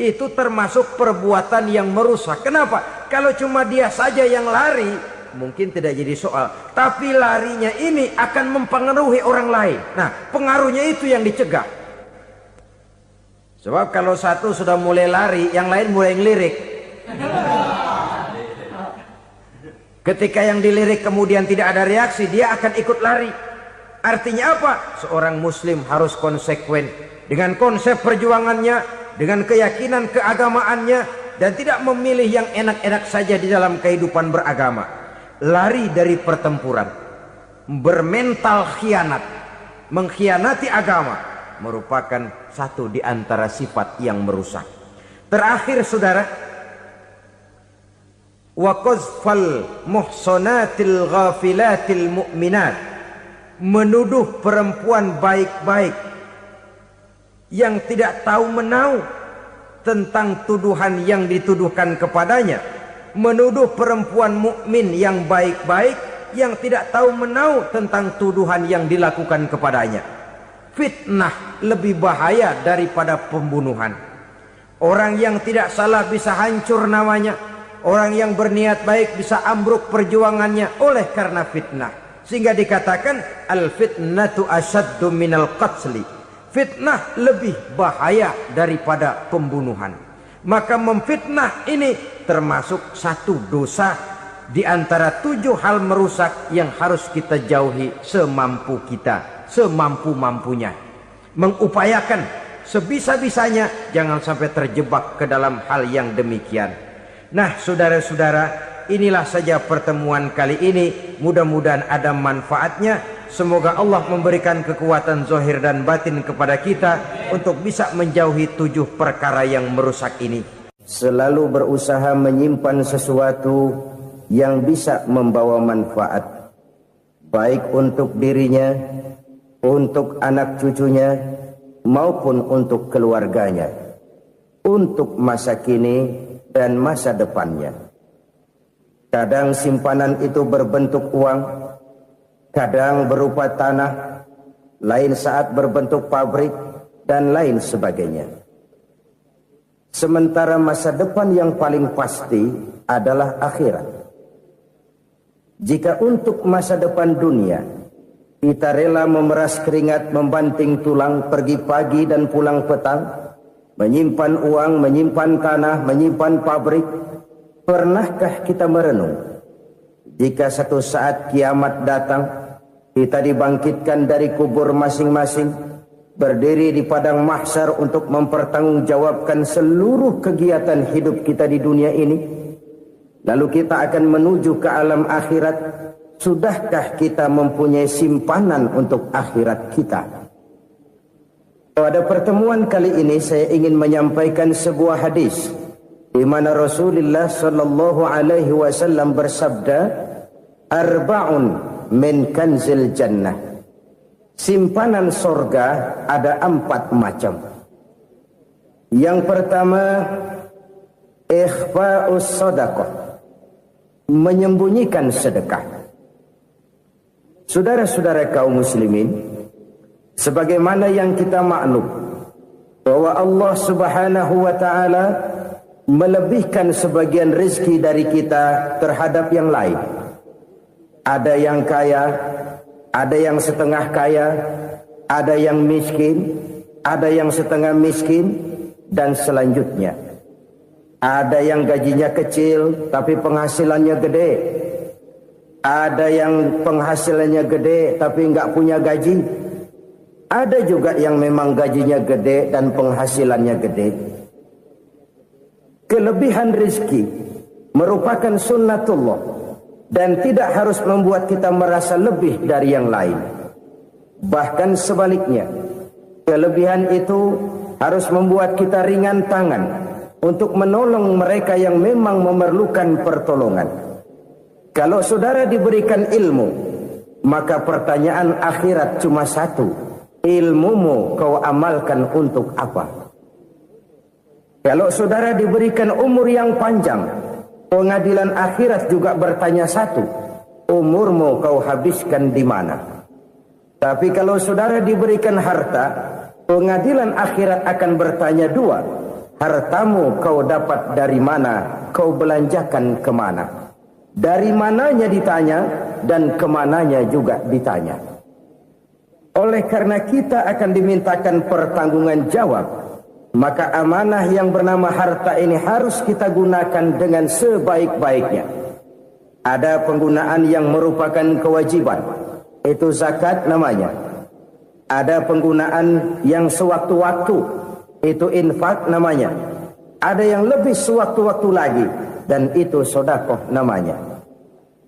itu termasuk perbuatan yang merusak. Kenapa? Kalau cuma dia saja yang lari, mungkin tidak jadi soal. Tapi larinya ini akan mempengaruhi orang lain. Nah, pengaruhnya itu yang dicegah. Sebab kalau satu sudah mulai lari, yang lain mulai ngelirik. Ketika yang dilirik kemudian tidak ada reaksi, dia akan ikut lari. Artinya apa? Seorang muslim harus konsekuen dengan konsep perjuangannya, dengan keyakinan keagamaannya, dan tidak memilih yang enak-enak saja di dalam kehidupan beragama. Lari dari pertempuran, bermental khianat, mengkhianati agama, merupakan satu di antara sifat yang merusak. Terakhir saudara, wa qazfal muhsanatil ghafilatil mu'minat, menuduh perempuan baik-baik yang tidak tahu menahu tentang tuduhan yang dituduhkan kepadanya, menuduh perempuan mukmin yang baik-baik yang tidak tahu menahu tentang tuduhan yang dilakukan kepadanya. Fitnah lebih bahaya daripada pembunuhan. Orang yang tidak salah bisa hancur namanya, orang yang berniat baik bisa ambruk perjuangannya oleh karena fitnah. Sehingga dikatakan al-fitnatu asyaddu minal qatli. Fitnah lebih bahaya daripada pembunuhan. Maka memfitnah ini termasuk satu dosa di antara 7 hal merusak yang harus kita jauhi semampu kita, semampu-mampunya. Mengupayakan sebisa-bisanya jangan sampai terjebak ke dalam hal yang demikian. Nah, saudara-saudara, inilah saja pertemuan kali ini. Mudah-mudahan ada manfaatnya. Semoga Allah memberikan kekuatan zahir dan batin kepada kita untuk bisa menjauhi 7 perkara yang merusak ini. Selalu berusaha menyimpan sesuatu yang bisa membawa manfaat, baik untuk dirinya, untuk anak cucunya, maupun untuk keluarganya, untuk masa kini dan masa depannya. Kadang simpanan itu berbentuk uang, kadang berupa tanah, lain saat berbentuk pabrik, dan lain sebagainya. Sementara masa depan yang paling pasti adalah akhirat. Jika untuk masa depan dunia kita rela memeras keringat, membanting tulang, pergi pagi dan pulang petang, menyimpan uang, menyimpan tanah, menyimpan pabrik, pernahkah kita merenung jika satu saat kiamat datang, kita dibangkitkan dari kubur masing-masing, berdiri di padang mahsyar untuk mempertanggungjawabkan seluruh kegiatan hidup kita di dunia ini, lalu kita akan menuju ke alam akhirat. Sudahkah kita mempunyai simpanan untuk akhirat kita? Pada pertemuan kali ini saya ingin menyampaikan sebuah hadis di mana Rasulullah sallallahu alaihi wasallam bersabda, arba'un min kanzil jannah. Simpanan sorga ada 4 macam. Yang pertama, ikhfa'us sadaqah, menyembunyikan sedekah. Saudara-saudara kaum muslimin, sebagaimana yang kita maklum bahwa Allah Subhanahu wa taala melebihkan sebagian rezeki dari kita terhadap yang lain. Ada yang kaya, ada yang setengah kaya, ada yang miskin, ada yang setengah miskin, dan selanjutnya. Ada yang gajinya kecil tapi penghasilannya gede. Ada yang penghasilannya gede tapi nggak punya gaji. Ada juga yang memang gajinya gede dan penghasilannya gede. Kelebihan rezeki merupakan sunnatullah dan tidak harus membuat kita merasa lebih dari yang lain. Bahkan sebaliknya, kelebihan itu harus membuat kita ringan tangan untuk menolong mereka yang memang memerlukan pertolongan. Kalau saudara diberikan ilmu, maka pertanyaan akhirat cuma satu: ilmumu kau amalkan untuk apa? Kalau saudara diberikan umur yang panjang, pengadilan akhirat juga bertanya satu: umurmu kau habiskan di mana? Tapi kalau saudara diberikan harta, pengadilan akhirat akan bertanya 2: hartamu kau dapat dari mana, kau belanjakan kemana. Dari mananya ditanya, dan kemananya juga ditanya. Oleh karena kita akan dimintakan pertanggungan jawab, maka amanah yang bernama harta ini harus kita gunakan dengan sebaik-baiknya. Ada penggunaan yang merupakan kewajiban, itu zakat namanya. Ada penggunaan yang sewaktu-waktu, itu infak namanya. Ada yang lebih sewaktu-waktu lagi, dan itu sedekah namanya.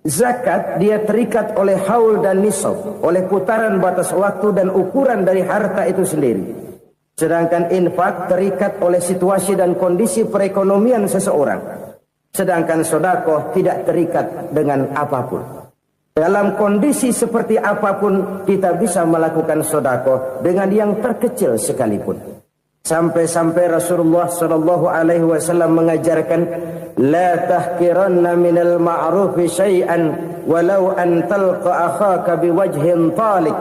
Zakat dia terikat oleh haul dan nisab, oleh putaran batas waktu dan ukuran dari harta itu sendiri. Sedangkan infak terikat oleh situasi dan kondisi perekonomian seseorang. Sedangkan sedekah tidak terikat dengan apapun. Dalam kondisi seperti apapun kita bisa melakukan sedekah dengan yang terkecil sekalipun. Sampai-sampai Rasulullah sallallahu alaihi wasallam mengajarkan, la tahqiranna minal ma'rufi syai'an walau an talqa akhaka biwajhin talik.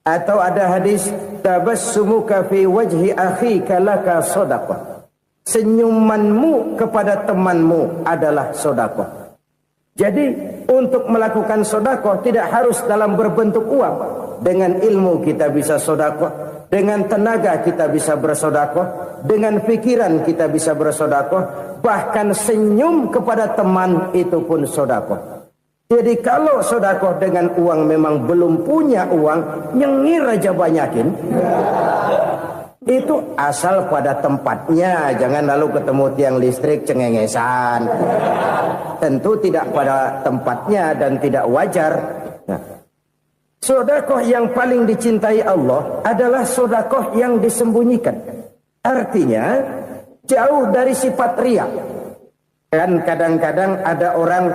Atau ada hadis, tabassumuka fi wajhi akhika laka sedekah. Senyumanmu kepada temanmu adalah sedekah. Jadi untuk melakukan sedekah tidak harus dalam berbentuk uang. Dengan ilmu kita bisa sedekah, dengan tenaga kita bisa bersedekah, dengan pikiran kita bisa bersedekah, bahkan senyum kepada teman itu pun sedekah. Jadi kalau sedekah dengan uang memang belum punya uang, nyengir aja banyakin. Itu asal pada tempatnya, jangan lalu ketemu tiang listrik cengengesan. Tentu tidak pada tempatnya dan tidak wajar. Nah, sedekah yang paling dicintai Allah adalah sedekah yang disembunyikan. Artinya jauh dari sifat riya. Kan kadang-kadang ada orang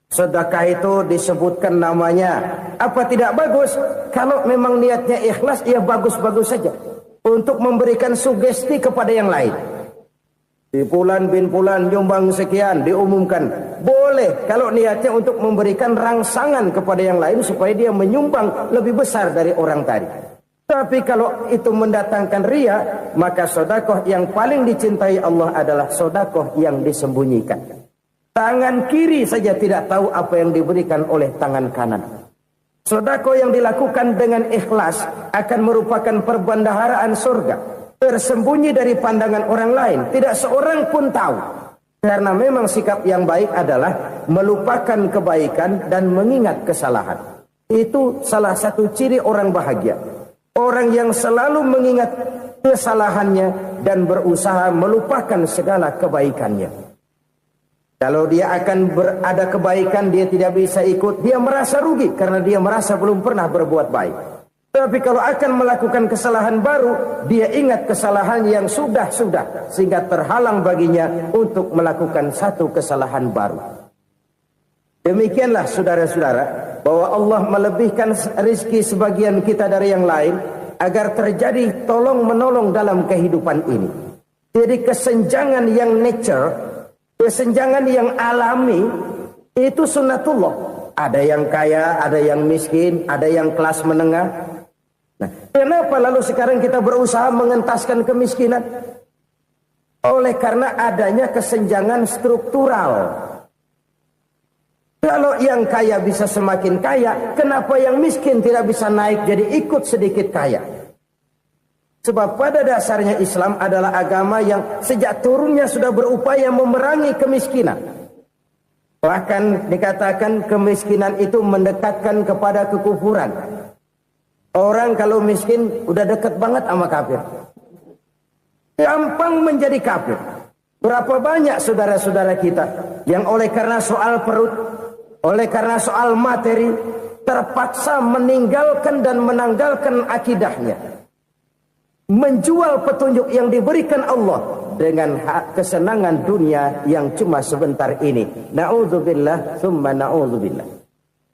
sedekah itu disebutkan namanya. Apa tidak bagus? Kalau memang niatnya ikhlas, ya bagus-bagus saja. Untuk memberikan sugesti kepada yang lain. Di Fulan bin Fulan nyumbang sekian, diumumkan. Boleh kalau niatnya untuk memberikan rangsangan kepada yang lain supaya dia menyumbang lebih besar dari orang tadi. Tapi kalau itu mendatangkan riya, maka sedekah yang paling dicintai Allah adalah sedekah yang disembunyikan. Tangan kiri saja tidak tahu apa yang diberikan oleh tangan kanan. Sedekah yang dilakukan dengan ikhlas akan merupakan perbendaharaan surga. Tersembunyi dari pandangan orang lain. Tidak seorang pun tahu. Karena memang sikap yang baik adalah melupakan kebaikan dan mengingat kesalahan. Itu salah satu ciri orang bahagia. Orang yang selalu mengingat kesalahannya dan berusaha melupakan segala kebaikannya. Kalau dia akan berada kebaikan, dia tidak bisa ikut, dia merasa rugi karena dia merasa belum pernah berbuat baik. Tapi kalau akan melakukan kesalahan baru, dia ingat kesalahan yang sudah-sudah, sehingga terhalang baginya untuk melakukan satu kesalahan baru. Demikianlah saudara-saudara, bahwa Allah melebihkan rizki sebagian kita dari yang lain, agar terjadi tolong-menolong dalam kehidupan ini. Jadi kesenjangan yang nature, kesenjangan yang alami, itu sunnatullah. Ada yang kaya, ada yang miskin, ada yang kelas menengah. Nah, kenapa lalu sekarang kita berusaha mengentaskan kemiskinan? Oleh karena adanya kesenjangan struktural. Kalau yang kaya bisa semakin kaya, kenapa yang miskin tidak bisa naik jadi ikut sedikit kaya? Sebab pada dasarnya Islam adalah agama yang sejak turunnya sudah berupaya memerangi kemiskinan. Bahkan dikatakan kemiskinan itu mendekatkan kepada kekufuran. Orang kalau miskin udah dekat banget sama kafir. Gampang menjadi kafir. Berapa banyak saudara-saudara kita yang oleh karena soal perut, oleh karena soal materi, terpaksa meninggalkan dan menanggalkan akidahnya. Menjual petunjuk yang diberikan Allah dengan kesenangan dunia yang cuma sebentar ini. Na'udzubillah, thumma na'udzubillah.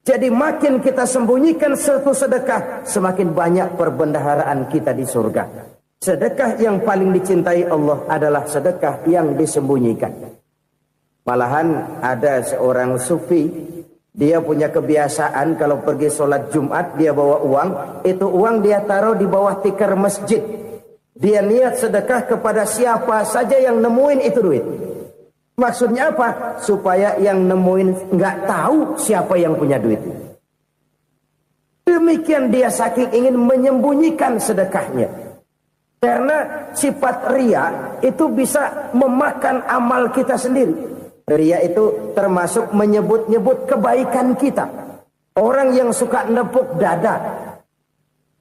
Jadi makin kita sembunyikan satu sedekah, semakin banyak perbendaharaan kita di surga. Sedekah yang paling dicintai Allah adalah sedekah yang disembunyikan. Malahan ada seorang sufi, dia punya kebiasaan kalau pergi sholat Jumat dia bawa uang, itu uang dia taruh di bawah tikar masjid. Dia niat sedekah kepada siapa saja yang nemuin itu duit. Maksudnya apa? Supaya yang nemuin nggak tahu siapa yang punya duit. Demikian dia saking ingin menyembunyikan sedekahnya. Karena sifat riya itu bisa memakan amal kita sendiri. Riya itu termasuk menyebut-nyebut kebaikan kita. Orang yang suka nepuk dada,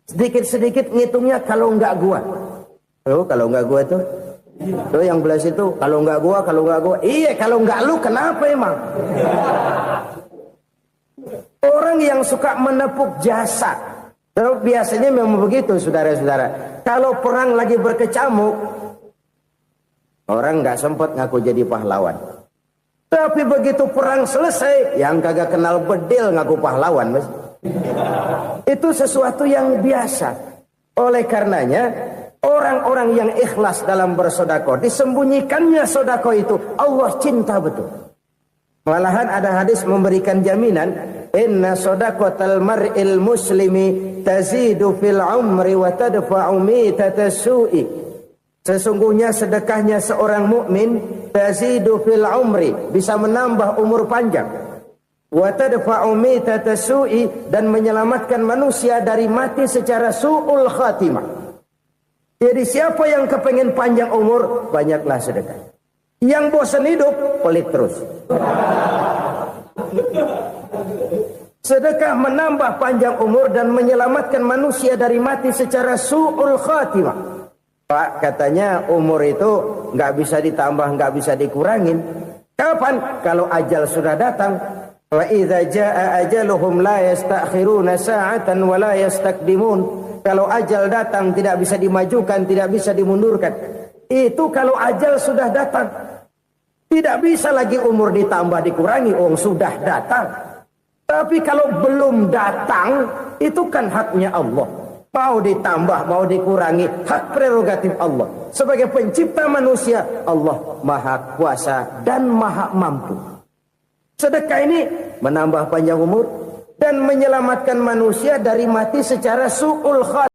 sedikit-sedikit ngitungnya kalau nggak gua. Oh, kalau nggak gua tuh yang belah situ, kalau nggak gua. Iya, kalau nggak lu kenapa emang? Orang yang suka menepuk jasa. Biasanya memang begitu, saudara-saudara. Kalau perang lagi berkecamuk, orang nggak sempat ngaku jadi pahlawan. Tapi begitu perang selesai, yang kagak kenal bedil ngaku pahlawan, Mas. Itu sesuatu yang biasa. Oleh karenanya, orang-orang yang ikhlas dalam bersedekah, disembunyikannya sedekah itu, Allah cinta betul. Malahan ada hadis memberikan jaminan, inna shadaqatal mar'il muslimi tazidu fil umri wa tadfa'u mitatas su'i. Sesungguhnya sedekahnya seorang mukmin tazidu fil umri, bisa menambah umur panjang. Wa tadfa'u mitatas su'i, dan menyelamatkan manusia dari mati secara su'ul khatimah. Jadi siapa yang kepengen panjang umur, banyaklah sedekah. Yang bosan hidup, pelit terus. Sedekah menambah panjang umur dan menyelamatkan manusia dari mati secara su'ul khatimah. Pak, katanya umur itu nggak bisa ditambah, nggak bisa dikurangin. Kapan? Kalau ajal sudah datang. Wa idza jaa ajaluhum la yastakhiruna sa'atan wa la yastakdimun. Kalau ajal datang tidak bisa dimajukan, tidak bisa dimundurkan. Itu kalau ajal sudah datang. Tidak bisa lagi umur ditambah dikurangi, sudah datang. Tapi kalau belum datang, itu kan haknya Allah. Mau ditambah, mau dikurangi, hak prerogatif Allah. Sebagai pencipta manusia, Allah maha kuasa dan maha mampu. Sedekah ini menambah panjang umur dan menyelamatkan manusia dari mati secara su'ul khatimah.